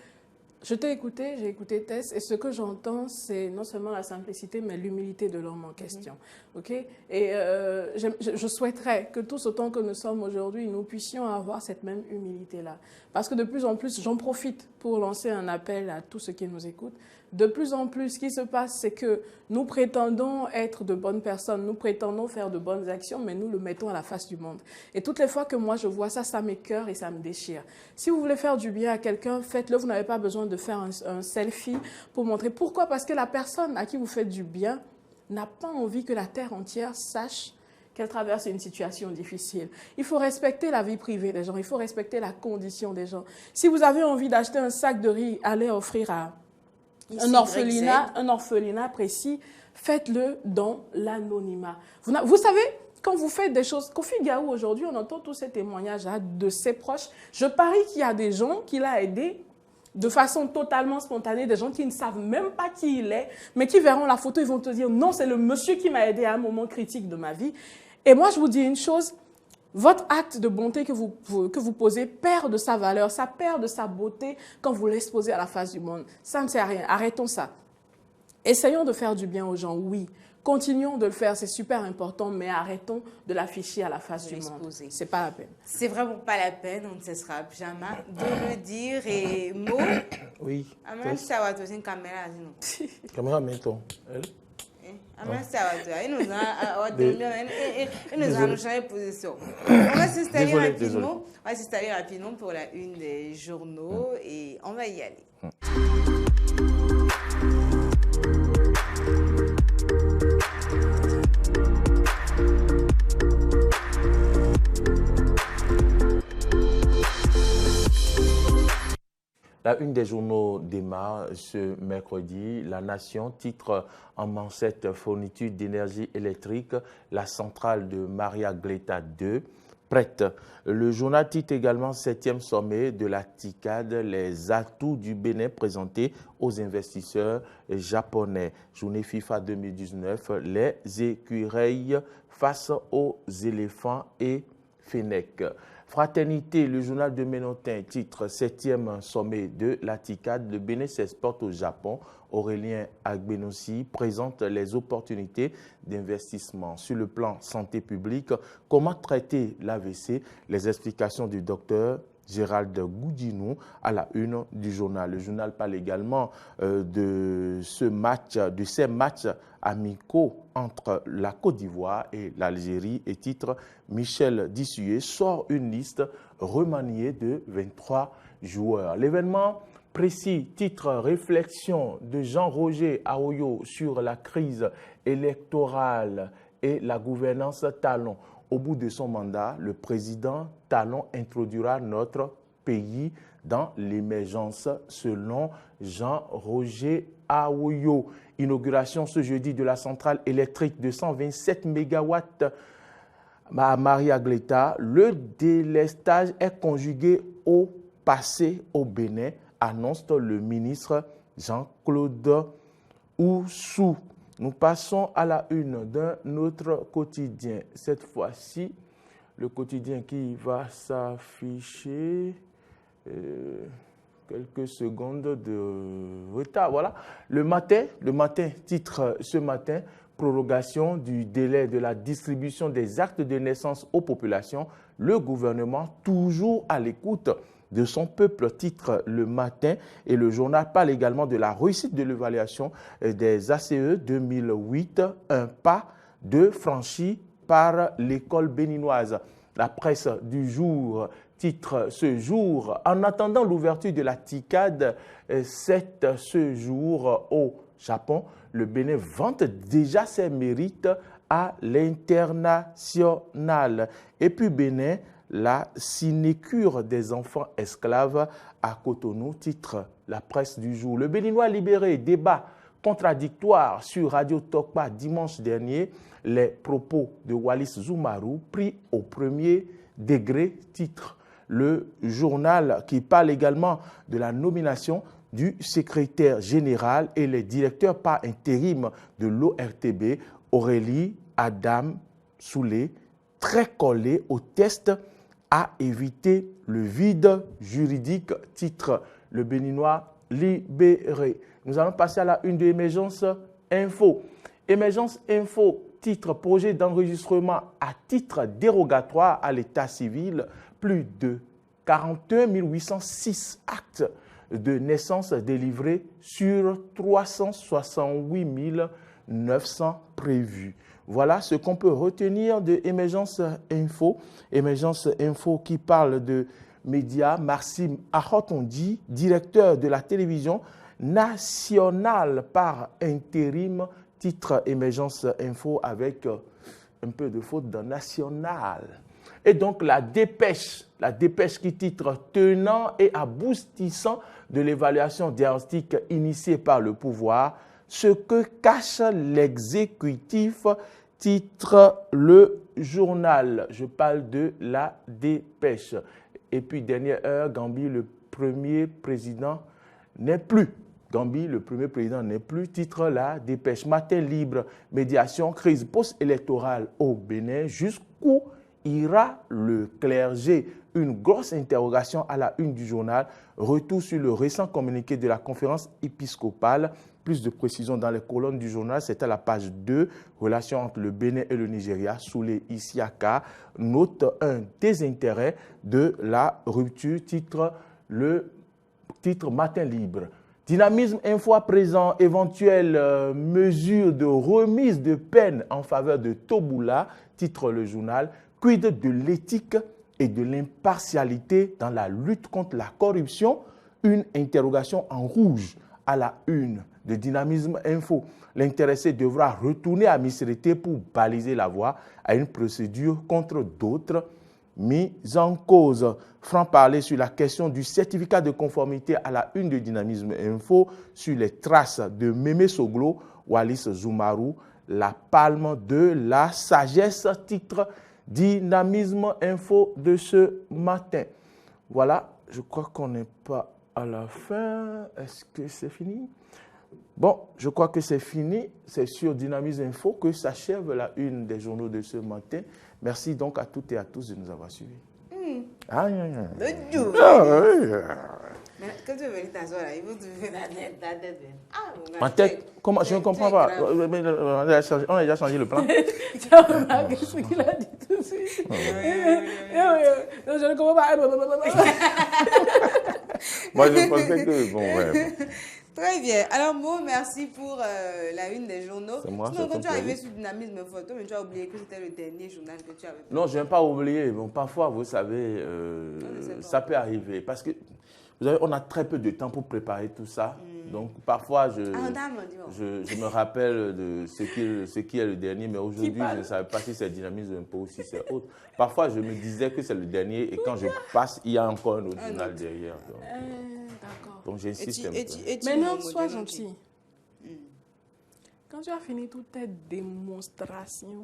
je t'ai écouté, j'ai écouté Tess, et ce que j'entends, c'est non seulement la simplicité, mais l'humilité de l'homme en question. Okay? Et je souhaiterais que tous autant que nous sommes aujourd'hui, nous puissions avoir cette même humilité-là. Parce que de plus en plus, j'en profite pour lancer un appel à tous ceux qui nous écoutent. De plus en plus, ce qui se passe, c'est que nous prétendons être de bonnes personnes, nous prétendons faire de bonnes actions, mais nous le mettons à la face du monde. Et toutes les fois que moi je vois ça, ça m'écoeure et ça me déchire. Si vous voulez faire du bien à quelqu'un, faites-le. Vous n'avez pas besoin de faire un selfie pour montrer. Pourquoi? Parce que la personne à qui vous faites du bien n'a pas envie que la terre entière sache qu'elle traverse une situation difficile. Il faut respecter la vie privée des gens, il faut respecter la condition des gens. Si vous avez envie d'acheter un sac de riz, allez offrir à un orphelinat précis, faites-le dans l'anonymat. Vous savez, quand vous faites des choses, Kofi Gao aujourd'hui, on entend tous ces témoignages de ses proches. Je parie qu'il y a des gens qu'il a aidés de façon totalement spontanée, des gens qui ne savent même pas qui il est, mais qui verront la photo, ils vont te dire « Non, c'est le monsieur qui m'a aidé à un moment critique de ma vie. » Et moi, je vous dis une chose, votre acte de bonté que vous posez perd de sa valeur, ça perd de sa beauté quand vous l'exposez à la face du monde. Ça ne sert à rien. Arrêtons ça. Essayons de faire du bien aux gens, oui. Continuons de le faire, c'est super important, mais arrêtons de l'afficher à la face du monde. C'est pas la peine. C'est vraiment pas la peine, on ne cessera jamais de le dire. Et Mo, oui. Ça va une caméra, sinon. Caméra, mettons. Il nous a changé de position. On va s'installer rapidement pour la une des journaux et on va y aller. La une des journaux démarre ce mercredi. La Nation titre en manchette fourniture d'énergie électrique, la centrale de Maria Gleta 2 prête. Le journal titre également 7e sommet de la TICAD, les atouts du Bénin présentés aux investisseurs japonais. Journée FIFA 2019, les écureuils face aux éléphants et Fennec. Fraternité, le journal de Ménotin titre 7e sommet de la TICAD, le Bénin s'exporte au Japon. Aurélien Agbenossi présente les opportunités d'investissement. Sur le plan santé publique, comment traiter l'AVC? Les explications du docteur Gérald Goudinou à la une du journal. Le journal parle également de ces matchs amicaux entre la Côte d'Ivoire et l'Algérie et titre Michel Dissué sort une liste remaniée de 23 joueurs. L'événement précis, titre réflexion de Jean-Roger Aoyo sur la crise électorale et la gouvernance Talon. Au bout de son mandat, le président Talon introduira notre pays dans l'émergence selon Jean-Roger Aoyo. Inauguration ce jeudi de la centrale électrique de 127 MW à Maria Gleta. Le délestage est conjugué au passé au Bénin, annonce le ministre Jean-Claude Oussou. Nous passons à la une d'un autre quotidien. Cette fois-ci, le quotidien qui va s'afficher, quelques secondes de retard. Voilà. Le matin titre ce matin, prorogation du délai de la distribution des actes de naissance aux populations. Le gouvernement toujours à l'écoute de son peuple, titre le matin, et le journal parle également de la réussite de l'évaluation des ACE 2008, un pas de franchi par l'école béninoise. La presse du jour titre ce jour, en attendant l'ouverture de la TICAD, ce jour au Japon, le Bénin vante déjà ses mérites à l'international. Et puis Bénin, la sinécure des enfants esclaves à Cotonou, titre la presse du jour. Le Béninois libéré, débat contradictoire sur Radio Tokpa dimanche dernier. Les propos de Wallis Zoumarou pris au premier degré, titre le journal qui parle également de la nomination du secrétaire général et les directeurs par intérim de l'ORTB, Aurélie Adam Soulé, très collé au test à éviter le vide juridique, titre le Béninois libéré. Nous allons passer à la une de Émergence Info. Émergence Info, titre projet d'enregistrement à titre dérogatoire à l'état civil, plus de 41 806 actes de naissance délivrés sur 368 900 prévus. Voilà ce qu'on peut retenir de Émergence Info. Émergence Info qui parle de médias. Maxime Ahotondi, directeur de la télévision nationale par intérim, titre Émergence Info avec un peu de faute dans national. Et donc la dépêche qui titre tenant et aboutissant de l'évaluation diagnostique initiée par le pouvoir, ce que cache l'exécutif, titre le journal. Je parle de la dépêche. Et puis, dernière heure, Gambie, le premier président n'est plus. Titre la dépêche. Matin libre, médiation, crise post-électorale au Bénin. Jusqu'où ira le clergé? Une grosse interrogation à la une du journal. Retour sur le récent communiqué de la conférence épiscopale. Plus de précisions dans les colonnes du journal, c'est à la page 2. Relations entre le Bénin et le Nigeria. Soulé Isiaka note un désintérêt de la rupture, titre Matin libre. Dynamisme Info à présent, éventuelle mesure de remise de peine en faveur de Toboula, titre le journal. Quid de l'éthique et de l'impartialité dans la lutte contre la corruption? Une interrogation en rouge à la une de Dynamisme Info. L'intéressé devra retourner à Missérété pour baliser la voie à une procédure contre d'autres mis en cause. Franc-parler sur la question du certificat de conformité à la une de Dynamisme Info sur les traces de Mémé Soglo, Wallis Zoumarou, la palme de la sagesse, titre Dynamisme Info de ce matin. Voilà, je crois qu'on n'est pas à la fin. Est-ce que c'est fini? Bon, je crois que c'est fini. C'est sur Dynamisme Info que s'achève la une des journaux de ce matin. Merci donc à toutes et à tous de nous avoir suivis. Quand tu veux venir t'asseoir là, il faut que tu veux ta tête. Ma tête, comment? Je ne comprends pas. On a déjà changé le plan. Tu as remarqué ce qu'il a dit tout de suite. Non, je ne comprends pas. Moi, je pensais que... Bon, ouais. Très bien. Alors, Mo, merci pour la une des journaux. C'est moi, sinon, c'est quand ton tu es arrivé plaisir. sur Dynamisme Photo, mais tu as oublié que c'était le dernier journal que tu avais fait. Non, je n'ai pas oublié. Bon, parfois, vous savez, ça peut arriver. Parce que, vous savez, on a très peu de temps pour préparer tout ça. Donc, parfois, je me rappelle de ce qui est le dernier. Mais aujourd'hui, je ne savais pas si c'est Dynamisme Info ou si c'est autre. Parfois, je me disais que c'est le dernier. Et quand je passe, il y a encore un autre journal derrière. D'accord. Donc, j'insiste un peu. Maintenant, sois gentil. Quand tu as fini toutes tes démonstrations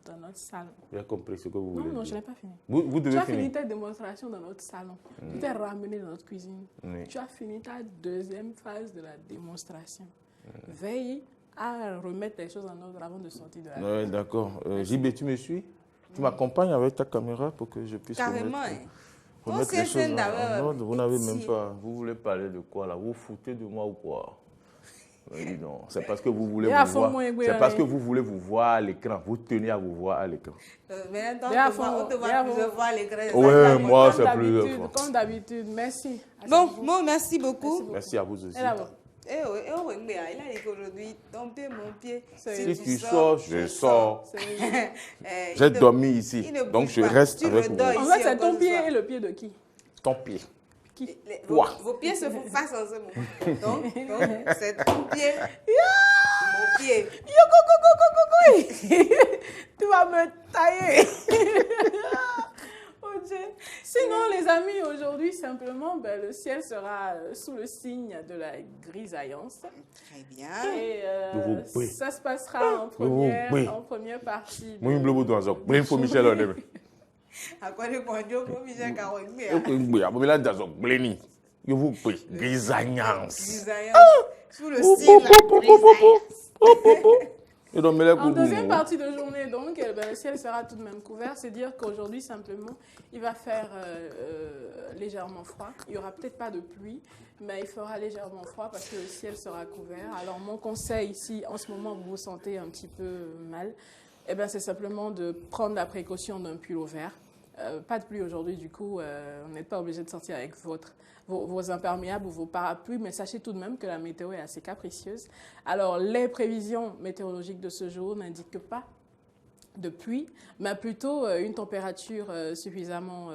dans notre salon. J'ai compris ce que vous voulez dire. Non, je n'ai pas fini. Vous devez tu as finir. fini tes démonstrations dans notre salon. Tu t'es ramené dans notre cuisine. Oui. Tu as fini ta deuxième phase de la démonstration. Veille à remettre les choses en ordre avant de sortir de la Oui, d'accord. JB, tu me suis? Tu m'accompagnes avec ta caméra pour que je puisse Carrément, remettre les choses en ordre. Vous n'avez même pas... Vous voulez parler de quoi là? Vous foutez de moi ou quoi? Oui, non. C'est parce que vous voulez vous voir. C'est parce que vous voulez vous voir à l'écran. Vous tenez à vous voir à l'écran. Maintenant, on te voit plusieurs fois à l'écran. Oui, moi, c'est plus... Comme d'habitude. Merci. Bon, Mo, merci beaucoup. Merci à vous aussi. Il a dit qu'aujourd'hui, ton pied, mon pied. Si tu sors, je sors. J'ai dormi ici, donc je reste avec vous. En fait, c'est ton pied et le pied de qui? Ton pied. Vos pieds se font face en ce moment. Donc c'est ton pied. Mon pied. Tu vas me tailler. Sinon, les amis, aujourd'hui, simplement, le ciel sera sous le signe de la grisaillance. Très bien. Et ça se passera en première partie. À quoi les points d'eau pour Michel Caroline? Je vous prie, grisaillance. Sous le signe de la grisaillance. En deuxième partie de journée, donc, le ciel sera tout de même couvert. C'est dire qu'aujourd'hui, simplement, il va faire légèrement froid. Il n'y aura peut-être pas de pluie, mais il fera légèrement froid parce que le ciel sera couvert. Alors, mon conseil, si en ce moment vous vous sentez un petit peu mal, c'est simplement de prendre la précaution d'un pull vert. Pas de pluie aujourd'hui, du coup, on n'est pas obligé de sortir avec vos imperméables ou vos parapluies, mais sachez tout de même que la météo est assez capricieuse. Alors, les prévisions météorologiques de ce jour n'indiquent pas de pluie, mais plutôt une température suffisamment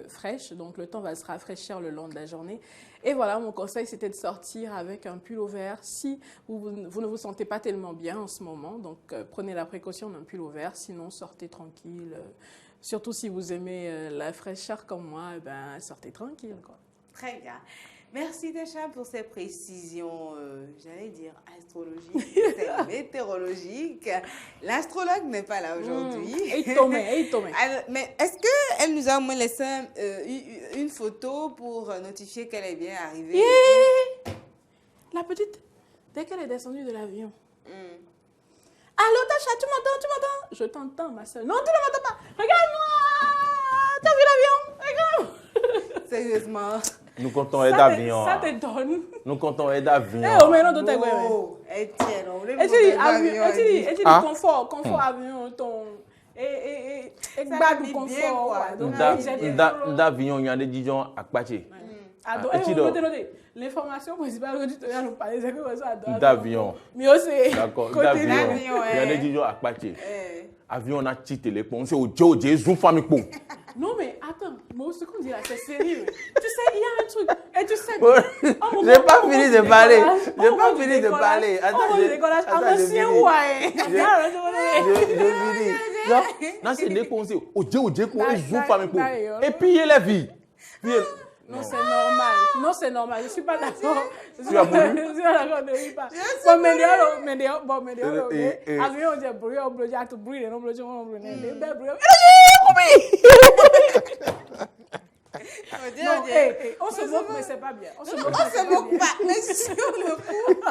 fraîche. Donc, le temps va se rafraîchir le long de la journée. Et voilà, mon conseil, c'était de sortir avec un pull vert si vous ne vous sentez pas tellement bien en ce moment. Donc, prenez la précaution d'un pull vert, sinon sortez tranquille. Surtout si vous aimez la fraîcheur comme moi, sortez tranquille, quoi. Très bien. Merci Tacha pour ces précisions, j'allais dire astrologiques, c'est météorologique. L'astrologue n'est pas là aujourd'hui. Mais est-ce qu'elle nous a au moins laissé une photo pour notifier qu'elle est bien arrivée? La petite, dès qu'elle est descendue de l'avion. Allô Tacha, tu m'entends? Je t'entends, ma soeur. Non, tu ne m'entends pas. Regarde-moi. Tu as vu l'avion? Regarde. Sérieusement. Nous comptons aide d'avion. Ça te donne. Nous comptons aide d'avion. Mais non, tu dis confort avion, ton. Et bas du confort. D'avion, il y a des disions à Kpaché. L'information principale que tu te nous parler, c'est que ça adore. D'avion. Mais aussi. D'accord, d'avion. Il y a des disions à Kpaché. Avion, on a petit téléphone. C'est au Dieu, zoom famille. Non, mais attends, moi, ce qu'on dit là, c'est sérieux. Tu sais, il y a un truc. Et tu sais. J'ai pas fini de parler. J'ai pas fini de parler. Attends, je décollage. Un ancien, ouais. Je finis. Non, c'est des conseils. Oje, quoi, ils jouent pas mes peaux. D'ailleurs. Et piller les vies. Non, c'est normal. Non, c'est normal. Je suis pas d'accord. Tu as voulu? Je suis pas d'accord, ne ris pas. Bon, mais avion, on dit bruit, on bloque, tout bruit, on bloque, on bloque, on se moque, mais c'est pas bien. On se moque pas, mais sur le coup.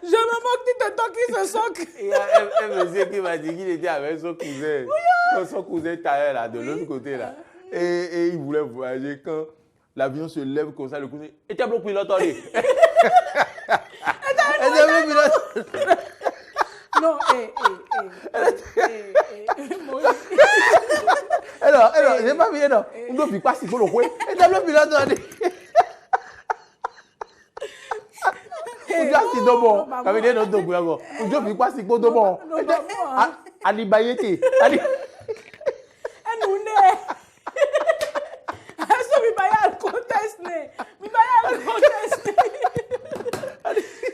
Je me moque, tu te toques, il se soque. Il y a un monsieur qui m'a dit qu'il était avec son cousin. Son cousin tailleur là, de l'autre côté là. Et il voulait voyager. Quand l'avion se lève comme ça, le cousin. Et tu as bloqué pilote, allez. Non, Alors, j'ai pas vu, non. On doit pas si pour le coin. Et tu as bloqué pilote, allez. On doit si d'abord. Quand il est dans le coin, on doit pas si pour d'abord. Ali Bayete. Ali.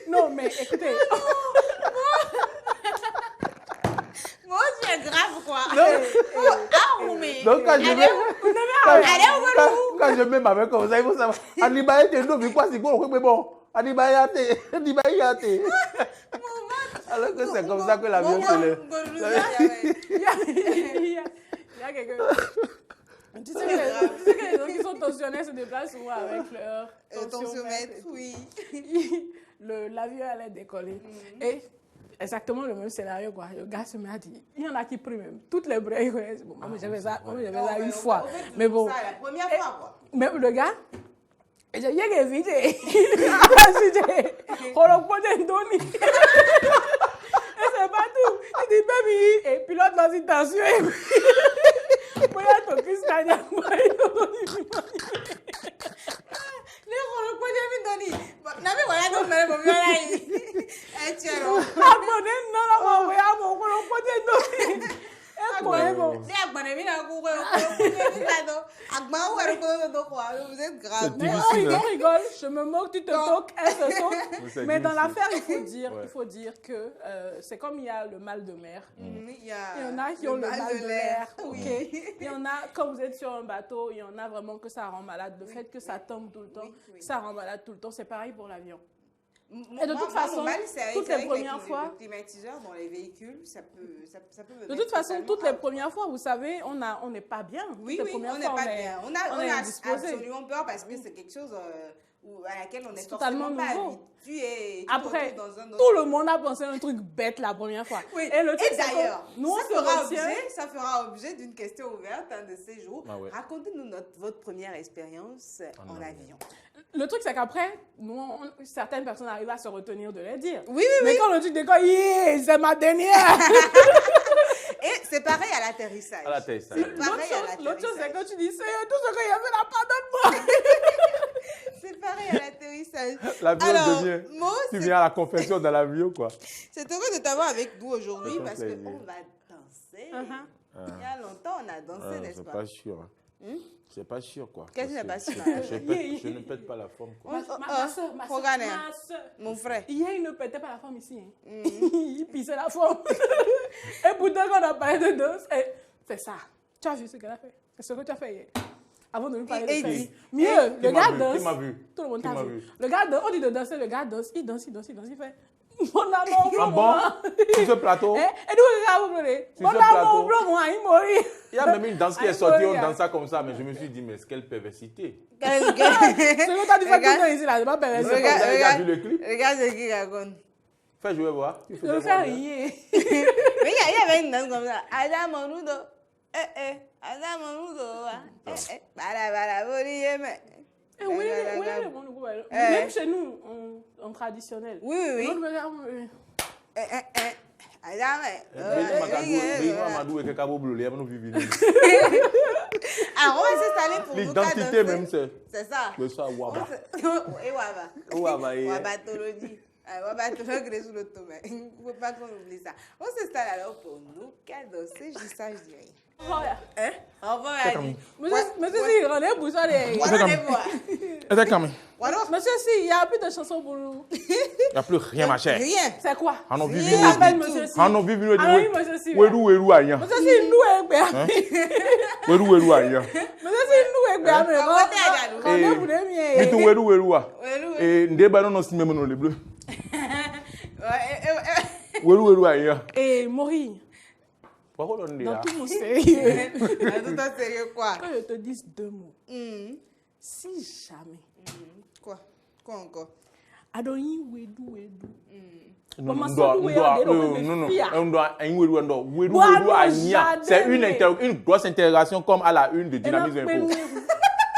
Non, mais écoutez. Moi, c'est grave, quoi. Donc, quand je mets ma main comme ça, il faut savoir. Ali Bayete, non, mais quoi, c'est quoi, mais bon. Ali Bayete. Alors que c'est comme ça que l'avion se lève. Il y a quelqu'un. Tu sais que les gens qui sont tensionnés se déplacent souvent avec leur tensiomètre. Oui. L'avion allait décoller. Et exactement le même scénario, quoi. Le gars se met à dire, il y en a qui prient même. Toutes les bruits, bon, moi j'avais ça une fois. Mais bon. Ça, la première fois, quoi. Mais le gars, il a vite. Et c'est pas tout. Il dit, baby, et pilote dans une tension. Vous êtes grave. On rigole, je me moque, tu te toques, elle se toque. Mais dans l'affaire, il faut dire que c'est comme il y a le mal de mer. Il y en a qui ont le mal de l'air. Il y en a, quand vous êtes sur un bateau, il y en a vraiment que ça rend malade. Le fait que ça tombe tout le temps, ça rend malade tout le temps. C'est pareil pour l'avion. Et de toute façon, toutes les premières fois, le climatiseur dans les véhicules, ça peut de toute façon, toutes les premières fois, vous savez, on n'est pas bien. Oui, on n'est pas bien. On a absolument peur parce que c'est quelque chose à laquelle on est totalement pas nouveau. habitué. Après, tout le monde a pensé à un truc bête la première fois. Oui. Et le truc, d'ailleurs, nous, ça fera objet d'une question ouverte de ces jours. Racontez-nous votre première expérience en avion. Le truc, c'est qu'après, certaines personnes arrivent à se retenir de les dire. Oui. Mais quand le truc décolle, c'est ma dernière. Et c'est pareil à l'atterrissage. L'autre chose, c'est que tu dis, Seigneur, tout ce qu'il y avait là, pardonne-moi. C'est pareil à l'atterrissage. L'avion devient. Tu viens à la confession dans l'avion, quoi. C'est heureux de t'avoir avec nous aujourd'hui parce qu'on va danser. Il y a longtemps, on a dansé, n'est-ce pas? C'est pas sûr. C'est pas sûr, quoi. Qu'est-ce que c'est pas sûr? Je ne pète pas la forme, quoi. Ma soeur, mon frère. Hier, il ne pétait pas la forme ici. Il pissait la forme. Et pourtant, quand on a parlé de danse, c'est ça. Tu as vu ce qu'elle a fait? C'est ce que tu as fait hier. Avant de nous parler de ça. Mieux, le gars danse. Qui m'a vu? Tout le monde t'a vu. Le gars danse, on dit de danser, le gars danse, il fait. Mon amour blanc, moi. Sur ce plateau. Et d'où vous pleurer? Mon amour blanc, moi, il mourit. Il y a même une danse qui est sortie, on danse ça comme ça, mais je me suis dit, mais quelle perversité. C'est ce que tu as dit, tout le temps ici, là, c'est pas perversité. Regarde le clip. Regarde ce qu'il raconte. Fais jouer, voir. Je veux faire rire. Mais il y avait une danse comme ça. Adam Onudo. Adam Onudo. Bala, Oui, même chez nous, en traditionnel. Oui. Alors, on va s'installer pour l'identité même, c'est ça. C'est ça, Waba. Et Waba. Wabatologie. Wabatologie sous le tomate. Il ne faut pas qu'on oublie ça. On s'installe alors pour nous danser. Je dis ça, je dis rien. Au revoir. Au revoir, Ali. Mais Monsieur, si, on est pour ça. Attends, quand même. Monsieur, si, il n'y a plus de chansons pour nous. Il n'y a plus rien, ma chère. Rien. C'est quoi? On a vu Il appelle monsieur si. On a vu Ah oui, monsieur si. Weru, aïe. Monsieur si, nous, Weru, aïe. Monsieur si, nous, on est pour les miens. Mais tu weru. Et ndeba non si même non les bleus. Weru, aïe. Et Maury, Pourquoi on est dans là? tout mon sérieux, Tout à sérieux, quoi? quand je te dise 2 mots, si jamais, Quoi encore? Adoyin Wedu. Non, Comment on ça, doit, vous voyez, on doit, c'est une grosse interrogation comme à la une de Dynamisme Info.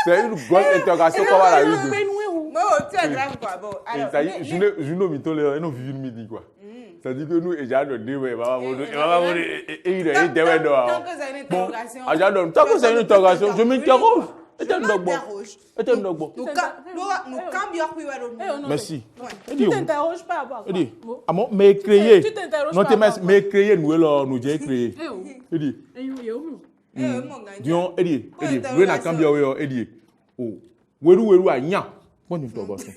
C'est une grosse interrogation comme à la une de... Non, tu es grave, quoi. Bon, alors... Ça dit, je ne m'y tolère, ils n'ont vu le midi, quoi. Ça dit que nous, et j'ai de dire, et il est dehors. Tant que c'est une interrogation... Tant que c'est une interrogation, je m'interroge. Je m'interroge. Nous cambions plus. Merci. Tu t'interroges pas à quoi? Mais créer. Tu t'interroges Non, pas. mais créer, nous, nous j'ai créé. Edi. Dion, Edi. Nous, na cambia, Edi. Oh. Weru, anya. Bonne interrogation.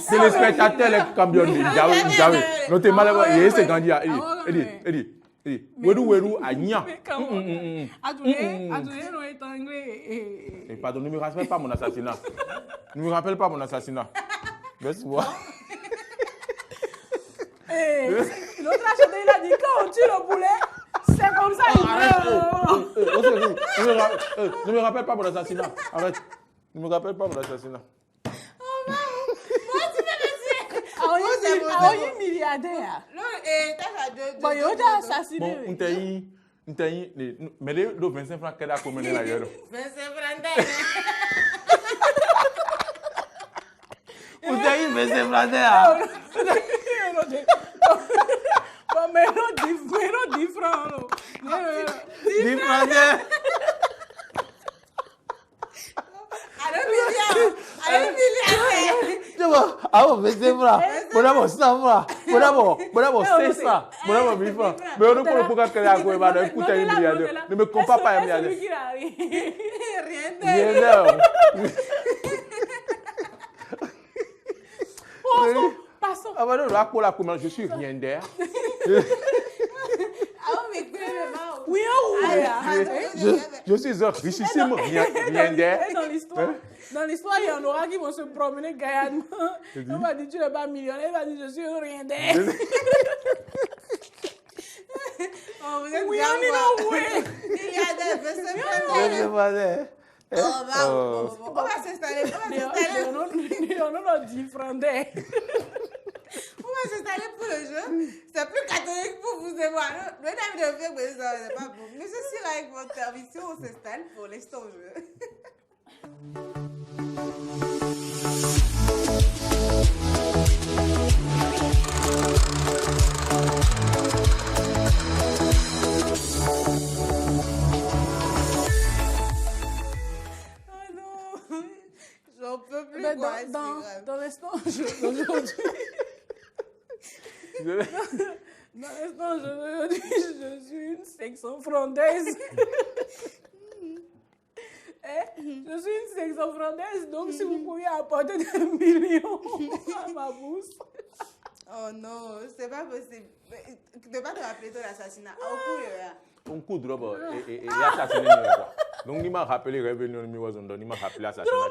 C'est le spectateur, les cambions de Javé. Notez mal, il y a ce candidat. Edi. Weru, anya. Pardon, ne me rappelle pas mon assassinat. Ne me rappelle pas mon assassinat. Laisse-moi. L'autre acheteur, il a dit quand on tue le poulet, c'est comme ça, il meurt. Ne me rappelle pas mon assassinat. Arrête. Ne me rappelle pas mon assassinat. Ah, oui, milliardaire. Non, et t'as bon, il a assassiné. Bon, mais les 25 francs qu'elle a commandé la gueule. 25 francs. Vous avez 25 francs. Mais non, 10 francs. 10 francs. Allez, milliard. Ah, 25 francs. Bon d'abord 100 francs. Bon d'abord 500. Bon d'abord 1000 francs. Mais on ne peut pas créer à quoi il va écouter un milliardaire. Ne me compare pas à un milliardaire. Rien. Passons. Ah, voilà, là, pour la commande, je suis rien d'air. Oui, Je suis un richissime rien d'air. Dans l'histoire, il y en aura qui vont se promener gaillardement. On va dire tu n'es pas millionnaire, il va dire je suis rien d'air. Oui, milliardaire, on va s'installer. On a 10 francs d'air. On va s'installer pour le jeu. C'est plus catholique pour vous et moi. Le dame de faire, mais ça, c'est pas bon. Mais je suis là avec votre permission, on s'installe pour l'instant jeu. Oh non, j'en peux plus. Dans l'instant, aujourd'hui. Dans l'instant, je suis une section frondaise. Je suis une section frondaise, donc si vous pouviez apporter des millions à ma bourse. Oh non, c'est pas possible. Tu ne peux pas te rappeler ton assassinat. Un coup de robe et assassiné. Donc, il m'a rappelé revenu au numéro de il m'a rappelé assassinat. Non,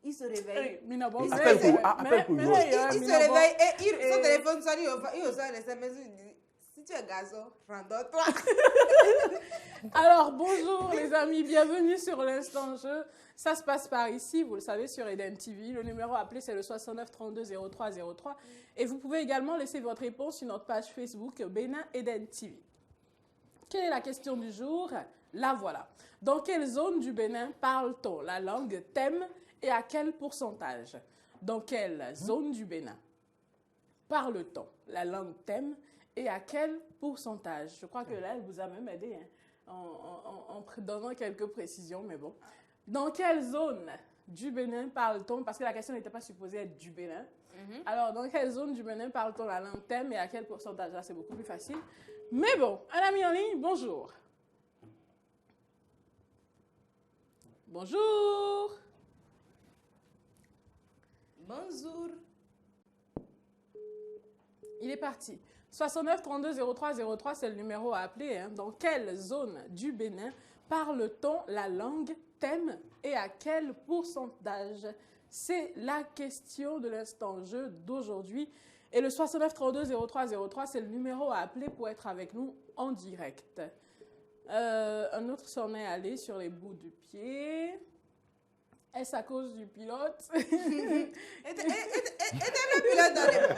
il se réveille. Appelle-moi. Il se réveille et son téléphone sonne, il reçoit les SMS, il dit si tu es garçon, rendors-toi. Alors, bonjour les amis, bienvenue sur l'Instant Jeu. Ça se passe par ici, vous le savez, sur Eden TV. Le numéro à appeler, c'est le 69 32 03 03. Et vous pouvez également laisser votre réponse sur notre page Facebook Bénin Eden TV. Quelle est la question du jour? La voilà. Dans quelle zone du Bénin parle-t-on la langue thème et à quel pourcentage? Dans quelle zone du Bénin parle-t-on la langue thème et à quel pourcentage? Je crois que là, elle vous a même aidé en donnant quelques précisions, mais bon. Dans quelle zone du Bénin parle-t-on, parce que la question n'était pas supposée être du Bénin. Alors, dans quelle zone du Bénin parle-t-on la langue thème et à quel pourcentage? Là, c'est beaucoup plus facile. Mais bon, un ami en ligne, bonjour. Bonjour. Bonjour. Il est parti. 69 32 03 03, c'est le numéro à appeler. Hein. Dans quelle zone du Bénin parle-t-on la langue thème et à quel pourcentage? C'est la question de l'instant jeu d'aujourd'hui. Et le 69 32 03 03, c'est le numéro à appeler pour être avec nous en direct. Un autre s'en est allé sur les bouts du pied. Est-ce à cause du pilote? Et le pilote dans les mains.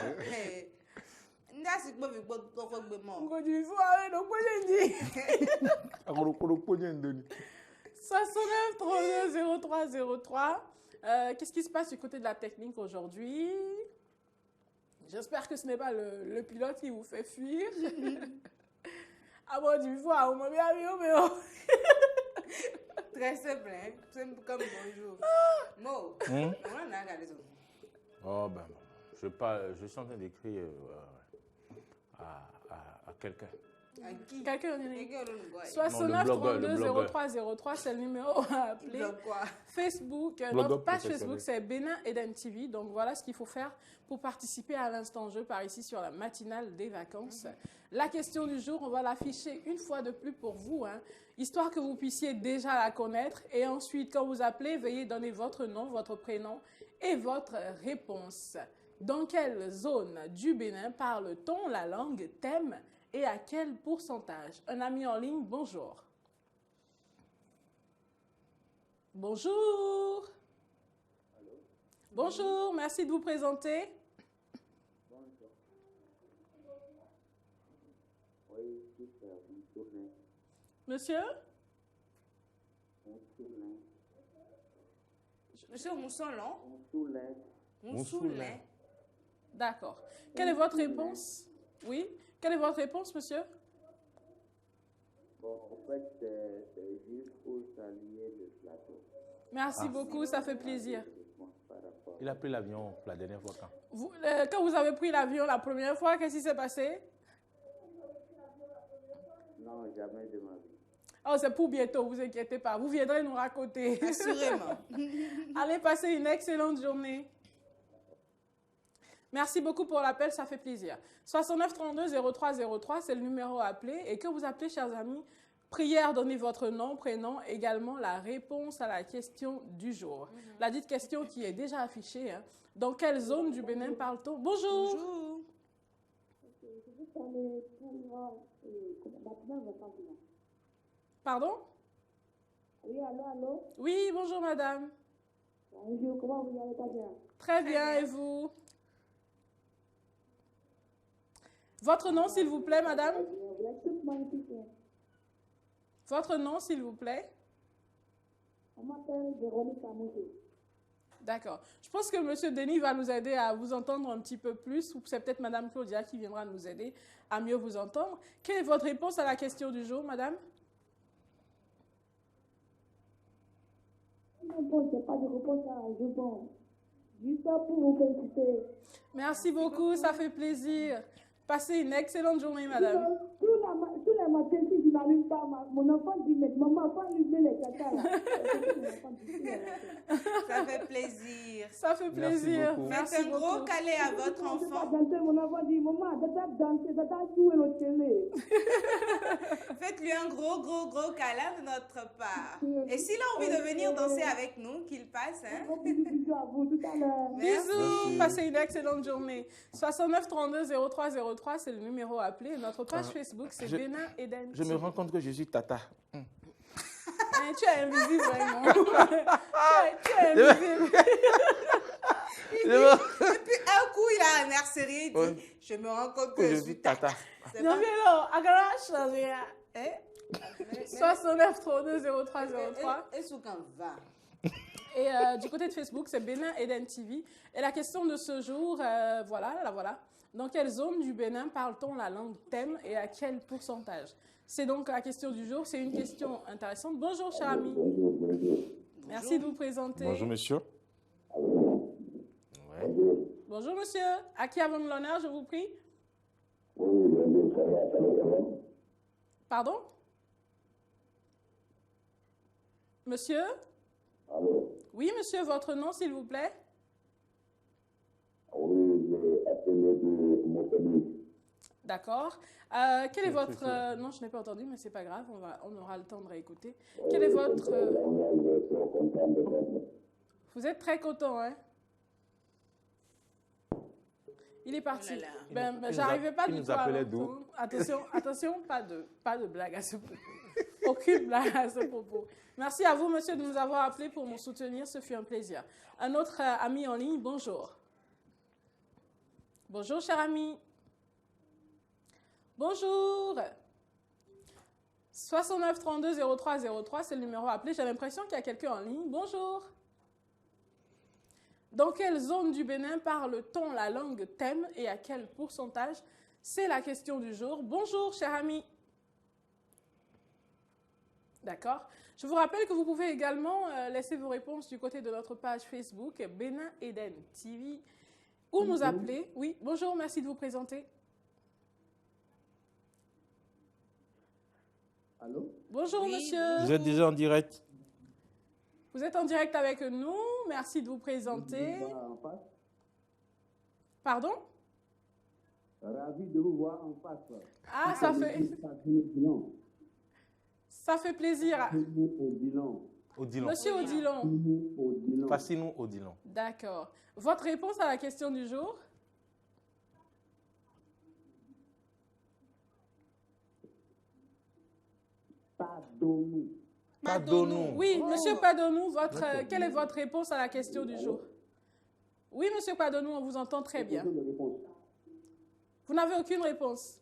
C'est quoi le du soir, donc moi j'ai dit. 69 32 03 03. Qu'est-ce qui se passe du côté de la technique aujourd'hui? J'espère que ce n'est pas le pilote qui vous fait fuir. Ah bon, du soir, on m'a bien vu, mais oh. Très simple, hein? Simple comme bonjour. Mo, on a regardé ça. Oh ben, je suis en train d'écrire à quelqu'un. À qui? Quelqu'un en ligne. 69 32 03 03, c'est le numéro à appeler. Facebook, notre page Facebook, c'est Bénin Eden TV. Donc voilà ce qu'il faut faire pour participer à l'instant jeu par ici sur la matinale des vacances. La question du jour, on va l'afficher une fois de plus pour vous, hein, histoire que vous puissiez déjà la connaître. Et ensuite, quand vous appelez, veuillez donner votre nom, votre prénom et votre réponse. Dans quelle zone du Bénin parle-t-on la langue thème et à quel pourcentage? Un ami en ligne, bonjour. Bonjour. Allô? Bonjour, merci de vous présenter. Bonjour. Monsieur? Monsieur Moussolon? Moussoulin. D'accord. Quelle est votre réponse? Oui. Quelle est votre réponse, monsieur? Bon, en fait, c'est juste pour saluer le plateau. Merci beaucoup, ça fait plaisir. Il a pris l'avion la dernière fois quand? Quand vous avez pris l'avion la première fois, qu'est-ce qui s'est passé? Non, jamais de ma vie. Oh, c'est pour bientôt, vous inquiétez pas. Vous viendrez nous raconter. Assurément. Allez passer une excellente journée. Merci beaucoup pour l'appel, ça fait plaisir. 69 32 03 03, c'est le numéro à appeler. Et que vous appelez, chers amis, prière, donnez votre nom, prénom, également la réponse à la question du jour. La dite question qui est déjà affichée. Hein. Dans quelle zone du Bénin parle-t-on? Bonjour. Bonjour. Pardon? Oui, allô? Oui, bonjour madame. Bonjour, comment vous allez? Pas bien? Très bien, et vous? Votre nom, s'il vous plaît, madame? Votre nom, s'il vous plaît? On m'appelle Véronique Amoudou. D'accord. Je pense que M. Denis va nous aider à vous entendre un petit peu plus, ou c'est peut-être Mme Claudia qui viendra nous aider à mieux vous entendre. Quelle est votre réponse à la question du jour, madame? Non, je n'ai pas de réponse à un jeu. Juste pour vous féliciter. Merci beaucoup, ça fait plaisir. Passez une excellente journée, madame. Tous les matins, si je n'allume pas, mon enfant dit, mais maman, pas allumer les caca là. Ça fait plaisir. Ça fait plaisir. Faites un gros câlin à votre enfant. Mon enfant dit, maman, dada danser, dada jouer au télé. Faites-lui un gros câlin de notre part. Et s'il a envie de venir danser avec nous, qu'il passe. Hein? Bisous à vous, tout à l'heure. Bisous. Passez une excellente journée. 69 32 03 03, c'est le numéro à appeler. Notre page Facebook, c'est Bénin Eden. Je me rends compte que je suis tata. Tu es invisible, vraiment. tu es invisible. Et puis un coup, il a un air sérieux, il dit, je me rends compte que je suis tata. Non, mais non, agarache, 69 32 03 03. Et sous quand va. Et du côté de Facebook, c'est Bénin Eden TV. Et la question de ce jour, voilà. Dans quelle zone du Bénin parle-t-on la langue thème et à quel pourcentage? C'est donc la question du jour. C'est une question intéressante. Bonjour, cher ami. Merci de vous présenter. Bonjour, monsieur. Bonjour, monsieur. À qui avons-nous l'honneur, je vous prie? Pardon? Monsieur? Oui, monsieur, votre nom, s'il vous plaît? D'accord. Quel est votre... Non, je n'ai pas entendu, mais c'est pas grave, on aura le temps de réécouter. Quel est votre... Vous êtes très content, hein? Il est parti. Oh là là. J'arrivais pas il du nous tout à appelait l'entendre. Attention, pas de blague à ce propos. Aucune blague à ce propos. Merci à vous, monsieur, de nous avoir appelés pour nous soutenir. Ce fut un plaisir. Un autre ami en ligne, bonjour. Bonjour, cher ami. Bonjour. 69 32 03 03, c'est le numéro à appeler. J'ai l'impression qu'il y a quelqu'un en ligne. Bonjour. Dans quelle zone du Bénin parle-t-on la langue thème et à quel pourcentage? C'est la question du jour. Bonjour, cher ami. D'accord. Je vous rappelle que vous pouvez également laisser vos réponses du côté de notre page Facebook Bénin Eden TV ou nous appeler. Oui, bonjour, merci de vous présenter. Allô? Bonjour, Oui, monsieur. Vous êtes déjà en direct? Vous êtes en direct avec nous. Merci de vous présenter. En face. Pardon? Ravi de vous voir en face. Ah, ça fait plaisir. Odilon. Monsieur Odilon. Fassiez-nous Odilon. D'accord. Votre réponse à la question du jour? Padonou. Oui, monsieur Padonou, quelle est votre réponse à la question du jour? Oui, monsieur Padonou, on vous entend très bien. Vous n'avez aucune réponse?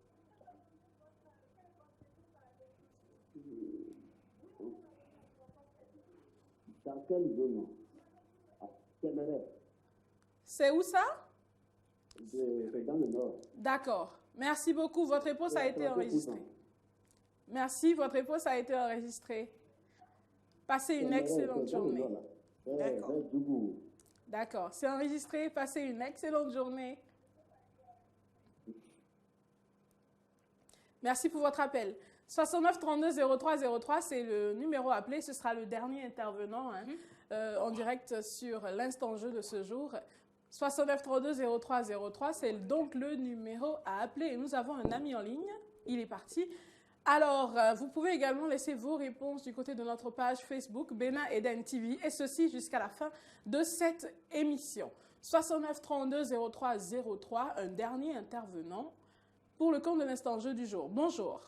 Dans quelle zone? C'est où ça? C'est dans le nord. D'accord. Merci beaucoup. Votre réponse a été enregistrée. Merci, votre réponse a été enregistrée. Passez une excellente journée. D'accord. D'accord. C'est enregistré. Passez une excellente journée. Merci pour votre appel. 69 32 03 03, c'est le numéro appelé. Ce sera le dernier intervenant en direct sur l'instant jeu de ce jour. 69 32 03 03, c'est donc le numéro à appeler. Et nous avons un ami en ligne. Il est parti. Alors, vous pouvez également laisser vos réponses du côté de notre page Facebook Bénin Eden TV, et ceci jusqu'à la fin de cette émission. 69 32 03 03, un dernier intervenant pour le compte de l'instant jeu du jour. Bonjour.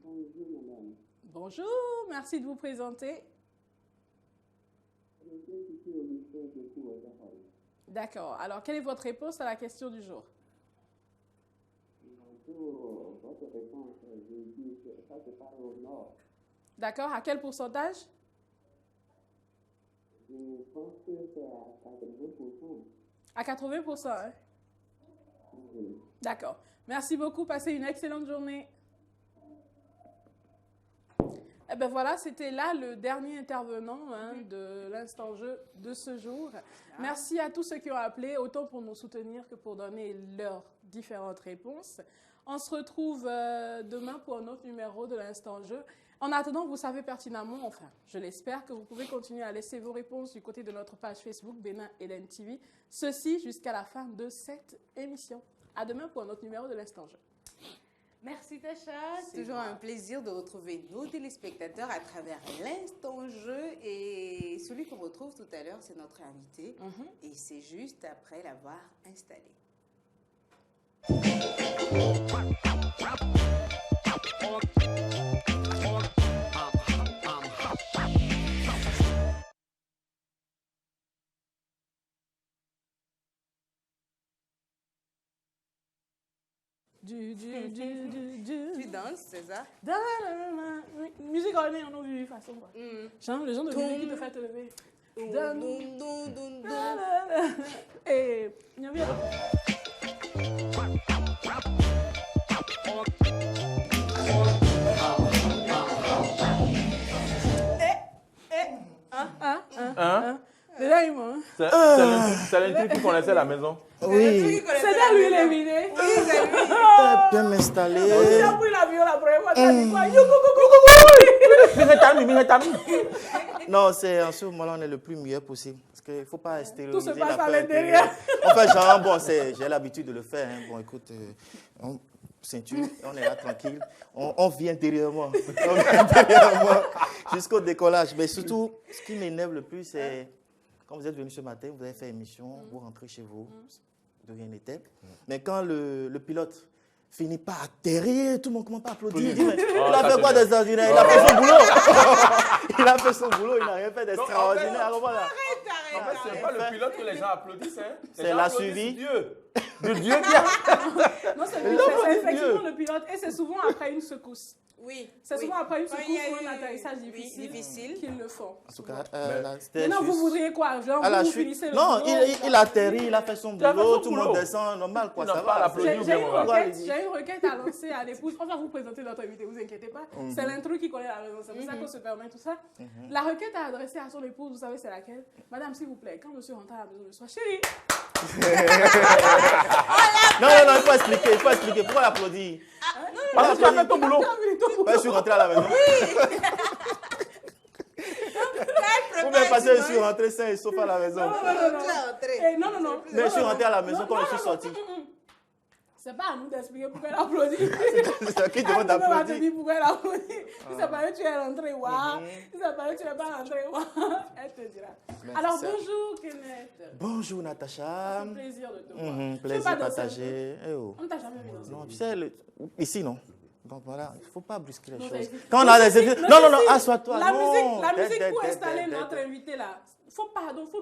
Bonjour, madame. Bonjour, merci de vous présenter. D'accord. Alors, quelle est votre réponse à la question du jour? Votre réponse, je dis que ça se parle au nord. D'accord. À quel pourcentage? Je pense que c'est à 80%. À 80%, hein? Oui. D'accord. Merci beaucoup. Passez une excellente journée. Eh bien voilà, c'était là le dernier intervenant de l'instant jeu de ce jour. Merci à tous ceux qui ont appelé, autant pour nous soutenir que pour donner leurs différentes réponses. On se retrouve demain pour un autre numéro de l'instant jeu. En attendant, vous savez pertinemment, enfin, je l'espère, que vous pouvez continuer à laisser vos réponses du côté de notre page Facebook Bénin Eden TV. Ceci jusqu'à la fin de cette émission. À demain pour un autre numéro de l'instant jeu. Merci Tacha, c'est toujours un plaisir de retrouver nos téléspectateurs à travers l'instant jeu, et celui qu'on retrouve tout à l'heure, c'est notre invité et c'est juste après l'avoir installé. Tu danses, c'est ça? Musique en de façon. Genre, le genre de musique qui te fait te lever. Et C'est l'intrus qui connaissait la maison. Oui. C'est là lui, il est miné. Oui, c'est lui. Bien m'installer. Il a pris l'avion la première fois. Tu as dit quoi? Non, c'est en ce moment-là, on est le plus mieux possible. Parce qu'il ne faut pas stériliser. Tout se passe à l'affaire l'intérieur. En fait, genre, bon, j'ai l'habitude de le faire. Hein. Bon, écoute, ceinture, on est là tranquille. On vit intérieurement. On vit intérieurement jusqu'au décollage. Mais surtout, ce qui m'énerve le plus, c'est quand vous êtes venu ce matin, vous avez fait émission, vous rentrez chez vous, de rien n'était. Mais quand le pilote finit par atterrir, tout le monde commence pas à applaudir. Il dit, mais il a fait quoi d'extraordinaire? Il a fait son boulot. Il a fait son boulot, il n'a rien fait d'extraordinaire. En fait, c'est pas le pilote que les gens applaudissent. Hein. C'est la suivi. Dieu. De Dieu qui a... Non, c'est effectivement le pilote. Et c'est souvent après une secousse. Oui. C'est souvent après une Quand secousse il y a ou un eu- atterrissage oui, difficile qu'ils le font. En tout cas, c'était Maintenant, vous juste- voudriez quoi? Genre, à la vous chute. finissez le Non, boulot, il atterrit, il a fait son Il a fait boulot, son tout le monde boulot. descend, normal, quoi, Il n'a ça pas à va. l'applaudir. J'ai une requête, Allez-y. j'ai une requête à lancer à l'épouse. On va vous présenter notre invité, vous inquiétez pas. C'est l'intrus qui connaît la maison, c'est pour ça qu'on se permet tout ça. La requête à adresser à son épouse, vous savez c'est laquelle? Madame, s'il vous plaît, quand monsieur rentre à la maison le soir, chérie, Non, il faut expliquer, Pourquoi l'applaudir? Parce que tu as fait ton boulot. Ouais, je suis rentré à la maison. Ou bien parce que je suis rentré sain et sauf à la maison. non. Non. Mais je suis rentré à la maison quand je suis sorti. C'est pas à nous d'expliquer pourquoi elle applaudit. C'est à qui demande Elle va te d'applaudir. dire pourquoi elle applaudit. Si c'est pas que tu es rentré, waouh. Si c'est pas que tu n'es pas rentré, waouh. Elle te dira. Alors, bonjour Kenneth. Bonjour Natacha. C'est un plaisir de te voir. Plaisir partagé. Eh oh. On ne t'a jamais vu danser. Non, tu sais, ici non. Donc voilà, il ne faut pas brusquer les Non, choses. c'est- Quand on a des études. Non, assois-toi. La non. musique pour installer notre invité là. Faut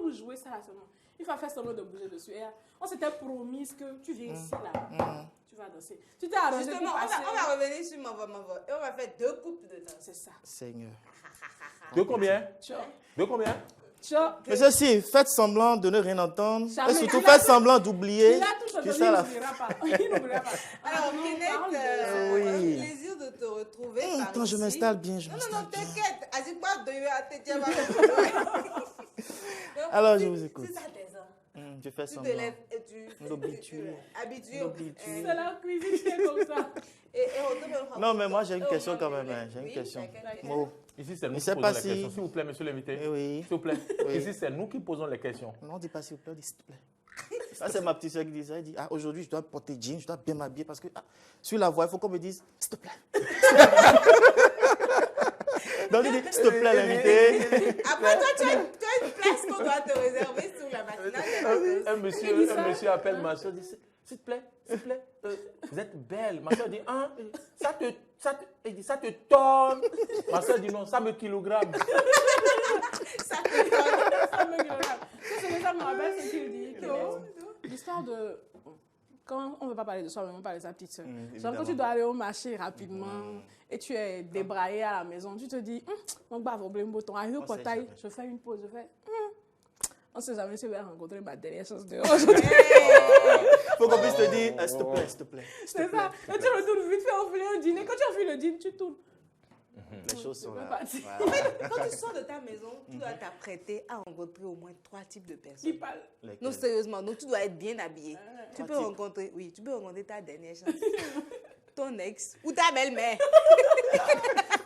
nous jouer ça là seulement. Il va faire seulement de bouger dessus. Et on s'était promis que tu viens ici là. Tu vas danser. Tu t'es arrangé Justement, pour passer. on va revenir sur Mava. Et on va faire 2 couples de danse. C'est ça. Seigneur. De combien? Ciao. De combien? Ciao. Mais ceci, faites semblant de ne rien entendre. Jamais. Et surtout, faites semblant d'oublier. Il a tout que ça, ça il la n'oubliera pas. Il n'oubliera pas. Alors, non, Kenneth, parle de- oui. plaisir de te retrouver. par Attends, je ici. m'installe bien. Non, t'inquiète. Azikwa doyo atetia ba. Alors, je vous écoute. C'est ça tes ans. Je fais Tu te semblant. lèves et tu... L'habitude. Habitué. L'habitude. C'est la cuisine qui est comme ça. Et on te met Non, mais moi, j'ai une question quand même. J'ai une Oui, question. laquelle? Mo. Ici, c'est nous Je qui sais posons pas les si- questions. S'il vous plaît, monsieur l'invité. Oui. S'il vous plaît. Oui. Ici, c'est nous qui posons les questions. Non, dis pas s'il vous plaît, dis s'il te plaît. Ça, c'est ma petite soeur qui dit ça. Elle dit, aujourd'hui, je dois porter jean, je dois bien m'habiller parce que sur la voix, il faut qu'on me dise, s'il te plaît. Donc, il dit, s'il te plaît, l'invité. Après, toi, tu as une place qu'on doit te réserver sur la matinale. Un monsieur appelle ma soeur, dit, s'il te plaît, vous êtes belle. Ma soeur dit, hein, il dit, ça te tonne. Ma soeur dit, non, ça me kilogramme. Ça me rappelle ce qu'il dit. L'histoire de... Quand on ne veut pas parler de soi, mais on parle de sa petite soeur. Genre quand tu dois aller au marché rapidement et tu es débraillé à la maison, tu te dis, mon gars va oublier un bouton. Arrive au portail, je fais une pause, je fais... On ne sait jamais si je vais rencontrer ma dernière chance de aujourd'hui. Il faut qu'on puisse te dire, s'il te plaît, s'il te plaît. C'est ça. Et tu retournes vite fait enfiler un dîner. Quand tu enfiles le dîner, tu tournes. Les choses sont là. En fait, quand tu sors de ta maison, tu dois t'apprêter à rencontrer au moins 3 types de personnes. Qui parle. Non, sérieusement, donc tu dois être bien habillé. Tu peux 3 types. rencontrer, oui, tu peux rencontrer ta dernière chance. Ton ex ou ta belle-mère.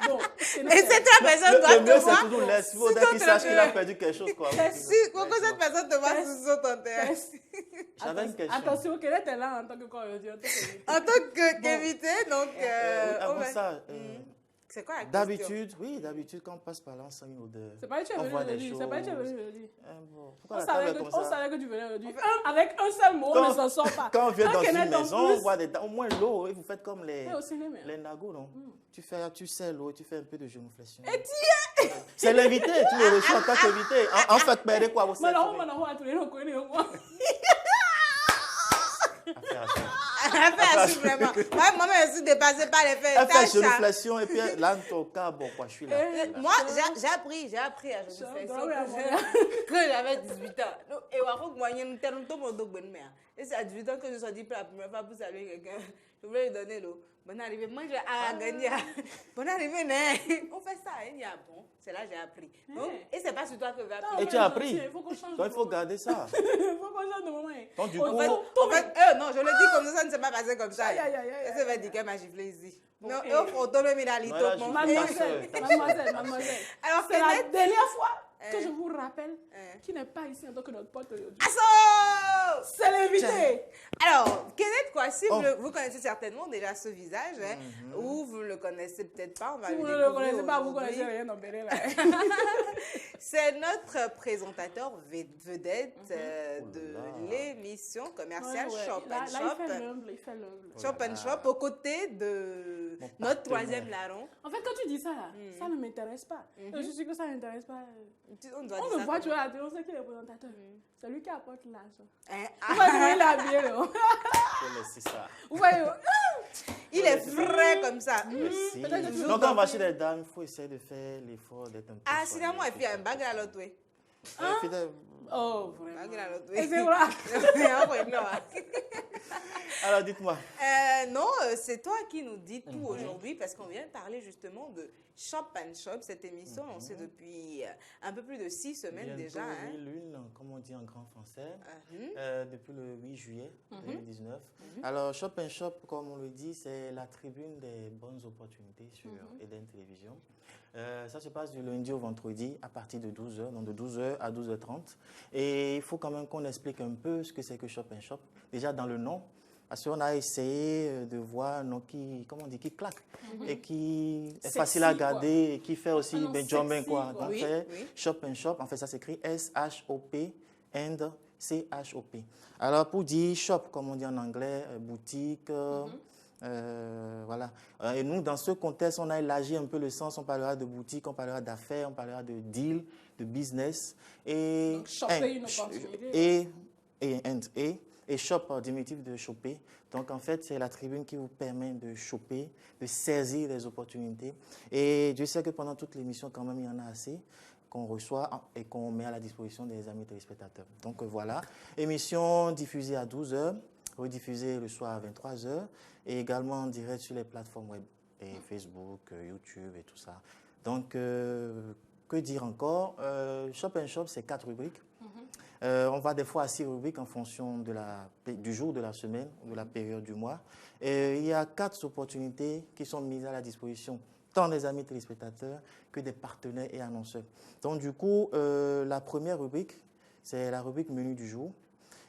Bon, Et ces 3 personnes Le doivent mieux, te c'est voir. toujours laisse. Il faut Sous qu'il ton sache qu'il a traiteur. perdu quelque chose. Quoi. Si, pour que cette personne te voit sous ton terrain. J'avais une question. Attention, Kenneth est là en tant que correspondant. En tant qu'invité, donc. Avant ça, c'est quoi la question? d'habitude, quand on passe par là, on sent une odeur. C'est pas que tu es On venu voit des aujourd'hui. C'est pas que tu es venu choses. aujourd'hui. Pourquoi On la table est comme ça? savait que tu venais aujourd'hui. Avec un seul mot, on ne s'en sort pas. Quand on vient dans Kenneth, une en maison, on plus- voit au moins l'eau et vous faites comme Ouais, au cinéma. les nagos, non? Tu sais l'eau et tu fais un peu de genuflexion. Et C'est l'invité, tu le reçois en tant qu'invité. En fait, perdez quoi vous Maintenant, à tous les gens, on connaît moi. Affaire à suivre. Affaire à suivre, vraiment. Moi-même, je suis dépassée par les faits. Elle fait génuflexion et puis là, en tout cas, bon, quoi, je suis là. Moi, j'ai appris à génuflexion quand j'avais 18 ans. Et c'est à 18 ans que je suis sortie pour la première fois pour saluer quelqu'un. Je voulais lui donner l'eau. Bonne arrivée. Moi, j'ai gagné. Bonne arrivée, on fait ça. Il y a bon. C'est là que j'ai appris. Donc, et c'est pas sur toi que j'ai appris. Et tu as appris. Donc, il faut garder ça. Il faut qu'on change de moment. Donc, du coup, en fait, non, je le dis comme ça ne s'est pas passé comme ça. Ça veut dire qu'elle m'a giflé ici. Non, et au photo, le minalito. Mademoiselle. Alors, c'est la dernière fois que je vous rappelle qui n'est pas ici en tant que notre pote. C'est l'invité. Alors, Kenneth Kwasi, vous connaissez certainement déjà ce visage, ou vous ne le connaissez peut-être pas. Si vous ne le connaissez pas, vous ne connaissez rien dans Bénin. C'est notre présentateur vedette de l'émission commerciale Shop and Shop. Il fait l'humble. Shop and Shop, aux côtés de notre troisième larron. En fait, quand tu dis ça, ça ne m'intéresse pas. Je suis sûre que ça ne m'intéresse pas. On le voit, tu vois, on sait qu'il est présentateur. C'est lui qui apporte l'argent. Vous voyez, il est habillé, là. C'est ça. Vous voyez, il est frais comme ça. Donc, quand on va chez les dames, il faut essayer de faire l'effort d'être un peu. Ah, sinon, et puis il y a un bague à l'autre, oui. Oh, vraiment. Bague à l'autre, oui. Et c'est vrai. Alors, dites-moi. Non, c'est toi qui nous dis tout aujourd'hui parce qu'on vient de parler justement de Shop and Shop, cette émission lancée depuis un peu plus de 6 semaines déjà. L'une, comme on dit en grand français, depuis le 8 juillet 2019. Alors, Shop and Shop, comme on le dit, c'est la tribune des bonnes opportunités sur Eden Télévision. Ça se passe du lundi au vendredi à partir de 12h, donc de 12h à 12h30. Et il faut quand même qu'on explique un peu ce que c'est que Shop and Shop. Déjà dans le nom, parce qu'on a essayé de voir un nom qui, comment on dit, qui claque et qui est facile à garder et qui fait aussi Benjamin, quoi. Donc, Shop and Shop, en fait, ça s'écrit S-H-O-P and C-H-O-P. Alors, pour dire shop, comme on dit en anglais, boutique, voilà. Et nous, dans ce contexte, on a élargi un peu le sens. On parlera de boutique, on parlera d'affaires, on parlera de deal, de business. Et, donc, shopper une opportunité. Et shop, diminutif de choper. Donc, en fait, c'est la tribune qui vous permet de choper, de saisir les opportunités. Et Dieu sait que pendant toute l'émission, quand même, il y en a assez qu'on reçoit et qu'on met à la disposition des amis téléspectateurs. Donc, voilà. Émission diffusée à 12h, rediffusée le soir à 23h et également en direct sur les plateformes web, et Facebook, YouTube et tout ça. Donc, que dire encore? Shop and Shop, c'est 4 rubriques. On va des fois à 6 rubriques en fonction du jour de la semaine ou de la période du mois. Et il y a 4 opportunités qui sont mises à la disposition tant des amis téléspectateurs que des partenaires et annonceurs. Donc du coup, la première rubrique, c'est la rubrique menu du jour.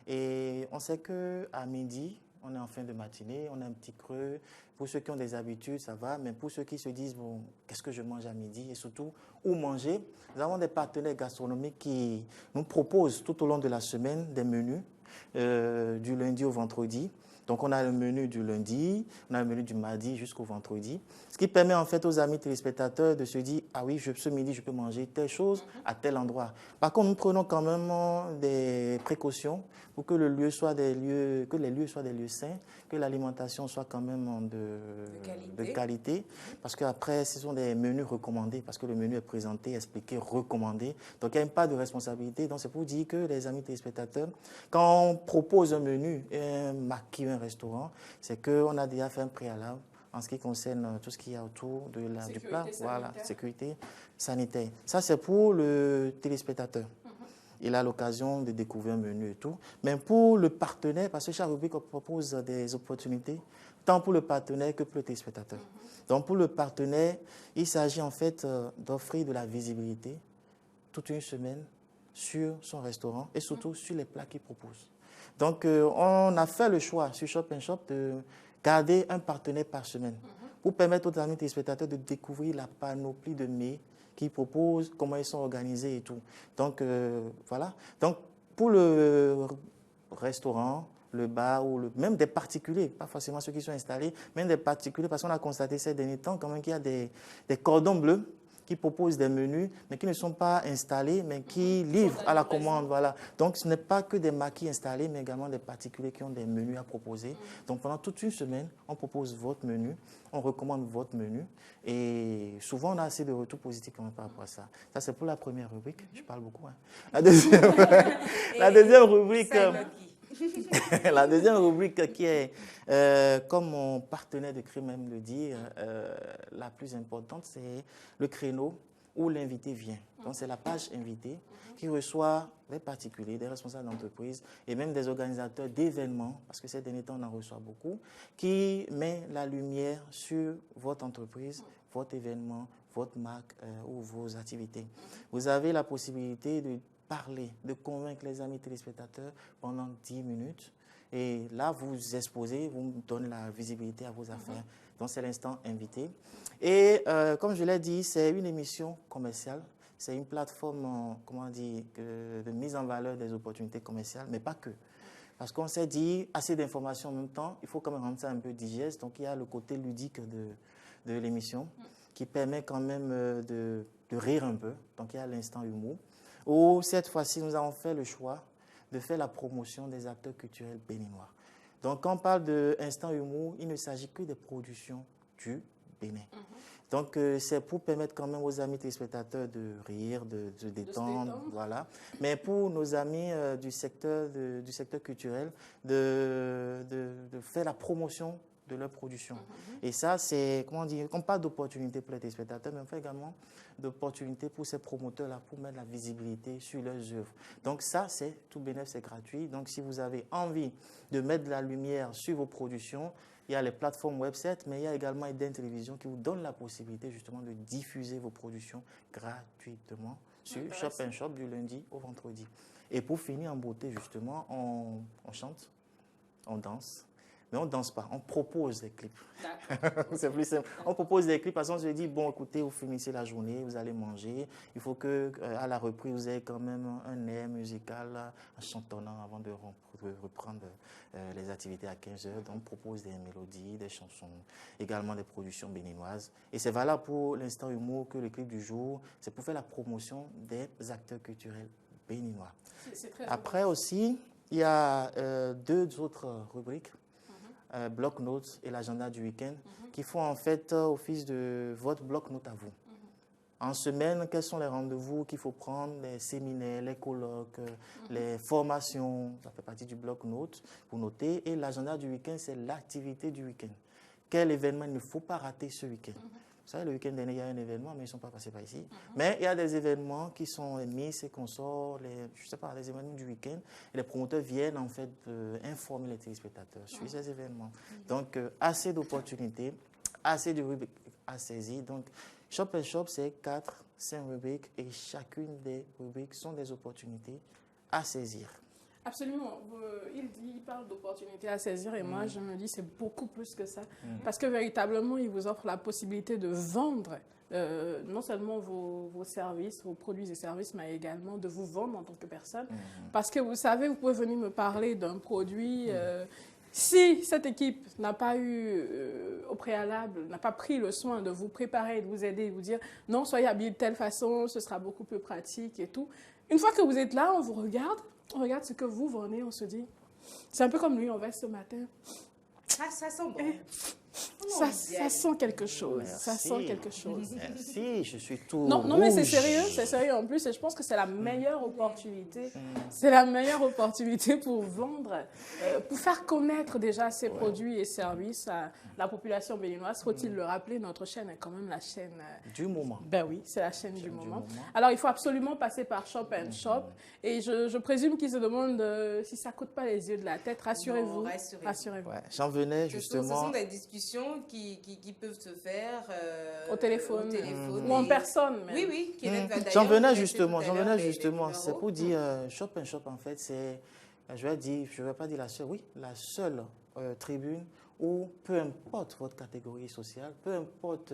Et on sait qu'à midi, on est en fin de matinée, on a un petit creux. Pour ceux qui ont des habitudes, ça va. Mais pour ceux qui se disent, bon, qu'est-ce que je mange à midi? Et surtout, où manger? Nous avons des partenaires gastronomiques qui nous proposent tout au long de la semaine des menus du lundi au vendredi. Donc, on a le menu du lundi, on a le menu du mardi jusqu'au vendredi. Ce qui permet en fait aux amis téléspectateurs de se dire, ah oui, ce midi, je peux manger telle chose à tel endroit. Par contre, nous prenons quand même des précautions pour que les lieux soient des lieux sains, que l'alimentation soit quand même de qualité. Parce qu'après, ce sont des menus recommandés, parce que le menu est présenté, expliqué, recommandé. Donc, il n'y a pas de responsabilité. Donc, c'est pour dire que les amis téléspectateurs, quand on propose un menu, un maquis, un restaurant, c'est qu'on a déjà fait un préalable en ce qui concerne tout ce qu'il y a autour du plat. Voilà, sécurité sanitaire. Ça, c'est pour le téléspectateur. Il a l'occasion de découvrir un menu et tout. Mais pour le partenaire, parce que chaque rubrique propose des opportunités, tant pour le partenaire que pour le téléspectateur. Donc pour le partenaire, il s'agit en fait d'offrir de la visibilité toute une semaine sur son restaurant et surtout sur les plats qu'il propose. Donc on a fait le choix sur Shop and Shop de garder un partenaire par semaine pour permettre aux amis téléspectateurs de découvrir la panoplie de mets qui proposent, comment ils sont organisés et tout. Donc, voilà. Donc, pour le restaurant, le bar, ou même des particuliers, pas forcément ceux qui sont installés, même des particuliers, parce qu'on a constaté ces derniers temps quand même qu'il y a des cordons bleus qui proposent des menus, mais qui ne sont pas installés, mais qui livrent à la commande. Voilà. Donc, ce n'est pas que des maquis installés, mais également des particuliers qui ont des menus à proposer. Donc, pendant toute une semaine, on propose votre menu, on recommande votre menu. Et souvent, on a assez de retours positifs quand même par rapport à ça. Ça, c'est pour la première rubrique. Je parle beaucoup. Hein. La deuxième rubrique... La deuxième rubrique qui est, comme mon partenaire de crime même le dit, la plus importante, c'est le créneau où l'invité vient. Donc, c'est la page invité qui reçoit des particuliers, des responsables d'entreprise et même des organisateurs d'événements, parce que ces derniers temps, on en reçoit beaucoup, qui met la lumière sur votre entreprise, votre événement, votre marque ou vos activités. Vous avez la possibilité de parler, de convaincre les amis téléspectateurs pendant 10 minutes. Et là, vous exposez, vous donnez la visibilité à vos affaires. Donc, c'est l'instant invité. Et comme je l'ai dit, c'est une émission commerciale. C'est une plateforme, de mise en valeur des opportunités commerciales, mais pas que. Parce qu'on s'est dit, assez d'informations en même temps, il faut quand même rendre ça un peu digeste. Donc, il y a le côté ludique de l'émission qui permet quand même de rire un peu. Donc, il y a l'instant humour. Où cette fois-ci, nous avons fait le choix de faire la promotion des acteurs culturels béninois. Donc, quand on parle d'instant humour, il ne s'agit que des productions du Bénin. Donc, c'est pour permettre quand même aux amis téléspectateurs de rire, de se détendre, voilà. Mais pour nos amis du secteur culturel, de faire la promotion de leur production. Et ça, c'est, on parle d'opportunités pour les téléspectateurs, mais on fait également d'opportunités pour ces promoteurs-là pour mettre la visibilité sur leurs œuvres. Donc ça, c'est tout bénéfice, c'est gratuit. Donc si vous avez envie de mettre de la lumière sur vos productions, il y a les plateformes websites, mais il y a également Eden Télévision qui vous donne la possibilité justement de diffuser vos productions gratuitement sur Shop & Shop du lundi au vendredi. Et pour finir en beauté, justement, on chante, on danse. Mais on ne danse pas, on propose des clips. C'est plus simple. On propose des clips parce qu'on se dit, bon, écoutez, vous finissez la journée, vous allez manger. Il faut qu'à la reprise, vous ayez quand même un air musical en chantonnant avant de reprendre les activités à 15h. Donc, on propose des mélodies, des chansons, également des productions béninoises. Et c'est valable pour l'instant humour que le clip du jour, c'est pour faire la promotion des acteurs culturels béninois. Après aussi, il y a deux autres rubriques. Bloc-notes et l'agenda du week-end, qui font en fait office de votre bloc-notes à vous. En semaine, quels sont les rendez-vous qu'il faut prendre, les séminaires, les colloques, les formations, ça fait partie du bloc-notes pour noter. Et l'agenda du week-end, c'est l'activité du week-end. Quel événement il ne faut pas rater ce week-end. Vous savez, le week-end dernier, il y a un événement, mais ils ne sont pas passés par ici. Mais il y a des événements qui sont émis, et qu'on sort, les événements du week-end. Et les promoteurs viennent en fait informer les téléspectateurs sur ces événements. Donc, assez d'opportunités, assez de rubriques à saisir. Donc, Shop & Shop, c'est 4-5 rubriques et chacune des rubriques sont des opportunités à saisir. Absolument. Il parle d'opportunités à saisir et moi, je me dis c'est beaucoup plus que ça. Parce que véritablement, il vous offre la possibilité de vendre non seulement vos services, vos produits et services, mais également de vous vendre en tant que personne. Parce que vous savez, vous pouvez venir me parler d'un produit... si cette équipe n'a pas eu, au préalable, n'a pas pris le soin de vous préparer, de vous aider, de vous dire non, soyez habillés de telle façon, ce sera beaucoup plus pratique et tout. Une fois que vous êtes là, on vous regarde, on regarde ce que vous vendez, on se dit, c'est un peu comme lui, on va ce matin. Ah, ça sent bon. Ça sent quelque chose. Merci. Ça sent quelque chose. Merci, je suis tout non, rouge. Mais c'est sérieux en plus. Et je pense que c'est la meilleure opportunité. C'est la meilleure opportunité pour vendre, pour faire connaître déjà ces produits et services à la population béninoise. Faut-il le rappeler, notre chaîne est quand même la chaîne... du moment. Ben oui, c'est la chaîne du moment. Alors, il faut absolument passer par Shop & Shop. Et je présume qu'ils se demandent si ça ne coûte pas les yeux de la tête. Rassurez-vous. Rassurez-vous. Ouais, j'en venais justement... Ce sont des discussions qui peuvent se faire au téléphone ou en personne. Même. Oui. J'en venais justement. C'est pour dire Shop & Shop, en fait, c'est, je vais pas dire la seule tribune où peu importe votre catégorie sociale, peu importe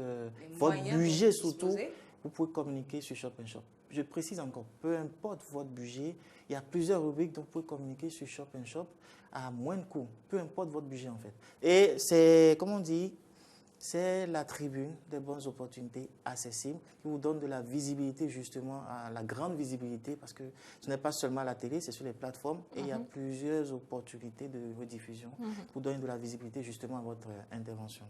votre budget surtout, vous pouvez communiquer sur Shop & Shop. Je précise encore, peu importe votre budget, il y a plusieurs rubriques dont vous pouvez communiquer sur Shop & Shop à moins de coût, peu importe votre budget en fait. Et c'est, comme on dit, c'est la tribune des bonnes opportunités accessibles qui vous donne de la visibilité justement, à la grande visibilité, parce que ce n'est pas seulement la télé, c'est sur les plateformes et il y a plusieurs opportunités de rediffusion pour donner de la visibilité justement à votre intervention.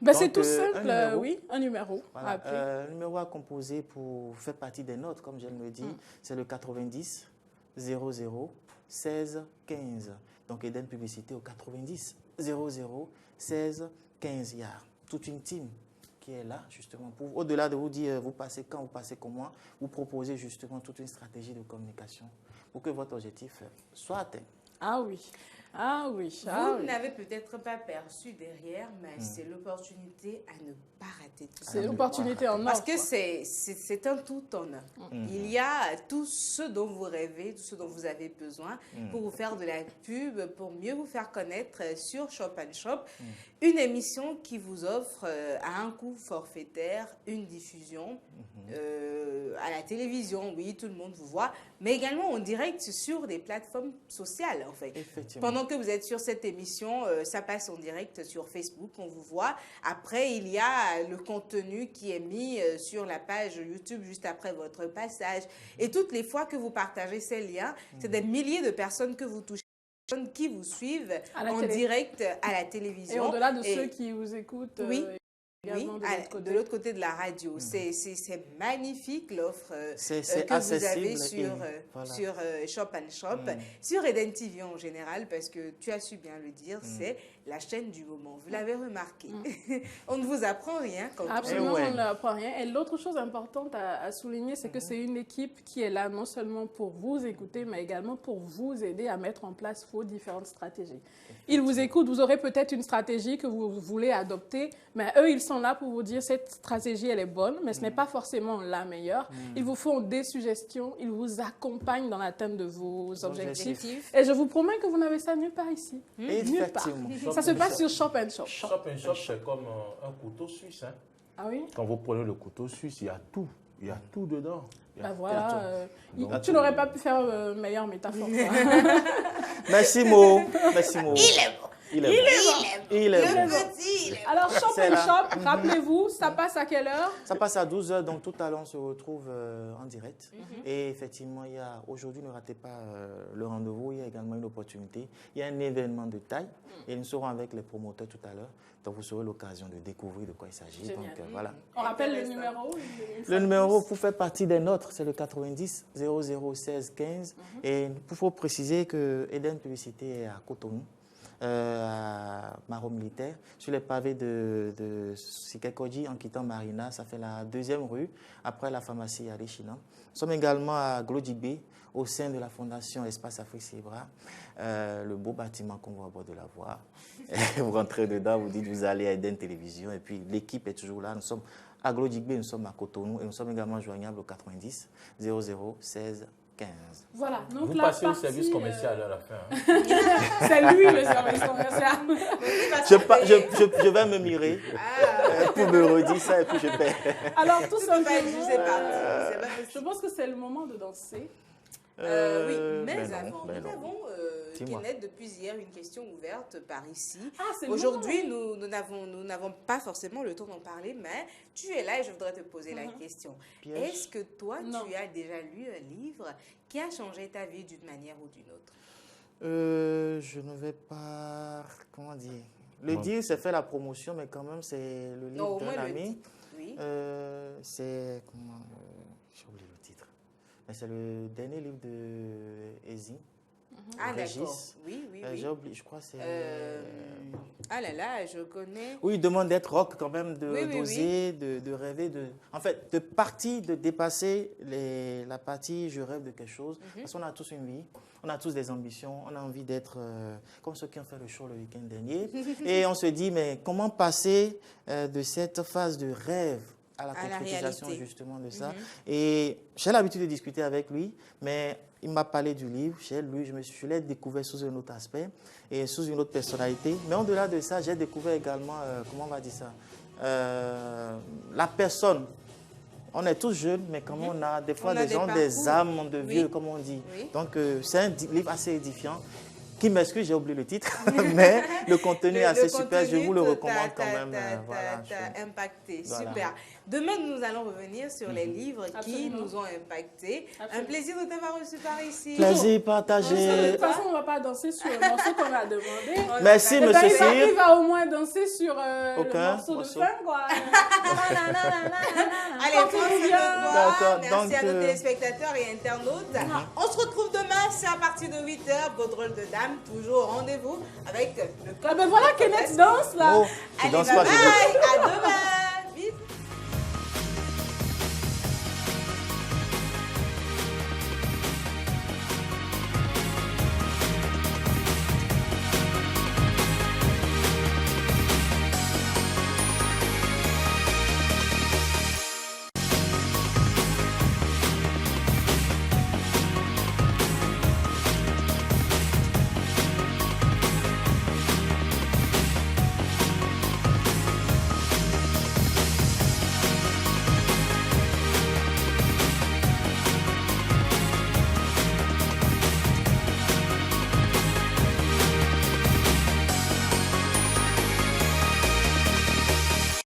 Ben, c'est tout simple, un numéro voilà, à appeler. un numéro à composer pour faire partie des notes, comme je le dis, c'est le 90 00 16 15. Donc Eden Publicité au 90 00 16 15. Il y a toute une team qui est là justement pour, au-delà de vous dire vous passez quand, vous passez comment, vous proposez justement toute une stratégie de communication pour que votre objectif soit atteint. Ah oui. Ah oui. Vous n'avez peut-être pas perçu derrière, mais c'est l'opportunité à ne pas rater tout ça. C'est l'opportunité en or. Parce que c'est un tout en un. Il y a tout ce dont vous rêvez, tout ce dont vous avez besoin pour vous faire de la pub, pour mieux vous faire connaître sur Shop & Shop. Une émission qui vous offre à un coût forfaitaire une diffusion à la télévision. Oui, tout le monde vous voit, mais également en direct sur des plateformes sociales, en fait. Pendant que vous êtes sur cette émission, ça passe en direct sur Facebook, on vous voit. Après, il y a le contenu qui est mis sur la page YouTube juste après votre passage. Et toutes les fois que vous partagez ces liens, c'est des milliers de personnes que vous touchez, qui vous suivent en direct à la télévision. Et au-delà de ceux qui vous écoutent. Oui, de l'autre côté de la radio. C'est magnifique l'offre que vous avez sur Shop & Shop, sur Eden TV en général, parce que tu as su bien le dire, c'est la chaîne du moment. Vous l'avez remarqué. On ne vous apprend rien. Absolument, on ne apprend rien. Et l'autre chose importante à souligner, c'est que c'est une équipe qui est là non seulement pour vous écouter, mais également pour vous aider à mettre en place vos différentes stratégies. Ils vous écoutent, vous aurez peut-être une stratégie que vous voulez adopter, mais eux, ils sont là pour vous dire cette stratégie, elle est bonne, mais ce n'est pas forcément la meilleure. Ils vous font des suggestions, ils vous accompagnent dans l'atteinte de vos objectifs. Et je vous promets que vous n'avez ça nulle part ici. Nulle part. Ça se passe sur Shop & Shop. Shop & Shop, c'est comme un couteau suisse. Hein. Ah oui? Quand vous prenez le couteau suisse, il y a tout. Il y a tout dedans. Ben voilà, tu n'aurais pas pu faire meilleure métaphore. Merci Mo. Merci Mo. Il est bon. Alors, Shop & Shop, rappelez-vous, ça passe à quelle heure? Ça passe à 12h, donc tout à l'heure, on se retrouve en direct. Et effectivement, aujourd'hui, ne ratez pas le rendez-vous, il y a également une opportunité. Il y a un événement de taille et nous serons avec les promoteurs tout à l'heure. Donc, vous aurez l'occasion de découvrir de quoi il s'agit. Donc, voilà. On rappelle le numéro? Le numéro pour faire partie des nôtres, c'est le 90 00 16 15. Et il faut préciser que Eden Publicité est à Cotonou. À Maro Militaire, sur les pavés de Sikekoji en quittant Marina. Ça fait la 2e rue, après la pharmacie à Richina. Nous sommes également à Glodjibé, au sein de la Fondation Espace Afrique Cébra, le beau bâtiment qu'on voit au bord de la voie. Vous rentrez dedans, vous dites vous allez à Eden Télévision, et puis l'équipe est toujours là. Nous sommes à Glodjibé, nous sommes à Cotonou, et nous sommes également joignables au 90 00 16 15. Voilà, donc vous passez au service commercial à la fin. Hein. C'est lui le service commercial. Je vais me mirer pour me redire ça et puis je paie. Alors tout simplement, je pense que c'est le moment de danser. Oui, mais avant, nous avons, Kenneth, depuis hier, une question ouverte par ici. Aujourd'hui, nous n'avons pas forcément le temps d'en parler, mais tu es là et je voudrais te poser la question. Est-ce que toi, tu as déjà lu un livre qui a changé ta vie d'une manière ou d'une autre? Je ne vais pas... Comment dire? Le dire, c'est faire la promotion, mais quand même, c'est le livre d'un ami. Oui. C'est... Comment... J'ai oublié le titre. Mais c'est le dernier livre de Ezi. Ah d'accord, oui. J'ai oublié, je crois que c'est... Ah là là, je connais. Oui, il demande d'être rock quand même, d'oser, de rêver, en fait, de partir, de dépasser la partie je rêve de quelque chose. Parce qu'on a tous une vie, on a tous des ambitions, on a envie d'être comme ceux qui ont fait le show le week-end dernier. Et on se dit, mais comment passer de cette phase de rêve à la concrétisation justement de ça. Et j'ai l'habitude de discuter avec lui, mais il m'a parlé du livre, je l'ai découvert sous un autre aspect et sous une autre personnalité. Mais au-delà de ça, j'ai découvert également, comment on va dire ça, la personne. On est tous jeunes, mais comme on a des fois des gens, des âmes de vieux, comme on dit. Donc c'est un livre assez édifiant. qui m'excuse, j'ai oublié le titre, mais le contenu est assez super, je vous le recommande quand même. T'as impacté, Voilà. super. Demain, nous allons revenir sur les livres qui Absolument. nous ont impactés. Absolument. Un plaisir de t'avoir reçu par ici. Plaisir De partagé. toute façon, on ne va pas danser sur le morceau qu'on a demandé. Merci, Eh ben, monsieur il Cyr. va au moins danser sur le Aucun morceau de morceau. fin, quoi. Allez, Portez-vous prends soin de bien. toi. D'accord, Merci donc, à nos téléspectateurs et internautes. On se retrouve demain, c'est à partir de 8h. Vos drôles de dames, toujours au rendez-vous avec le Ah ben voilà, Kenneth danse là. Oh, tu Allez, danses bye pas, bye, c'est bon. à demain.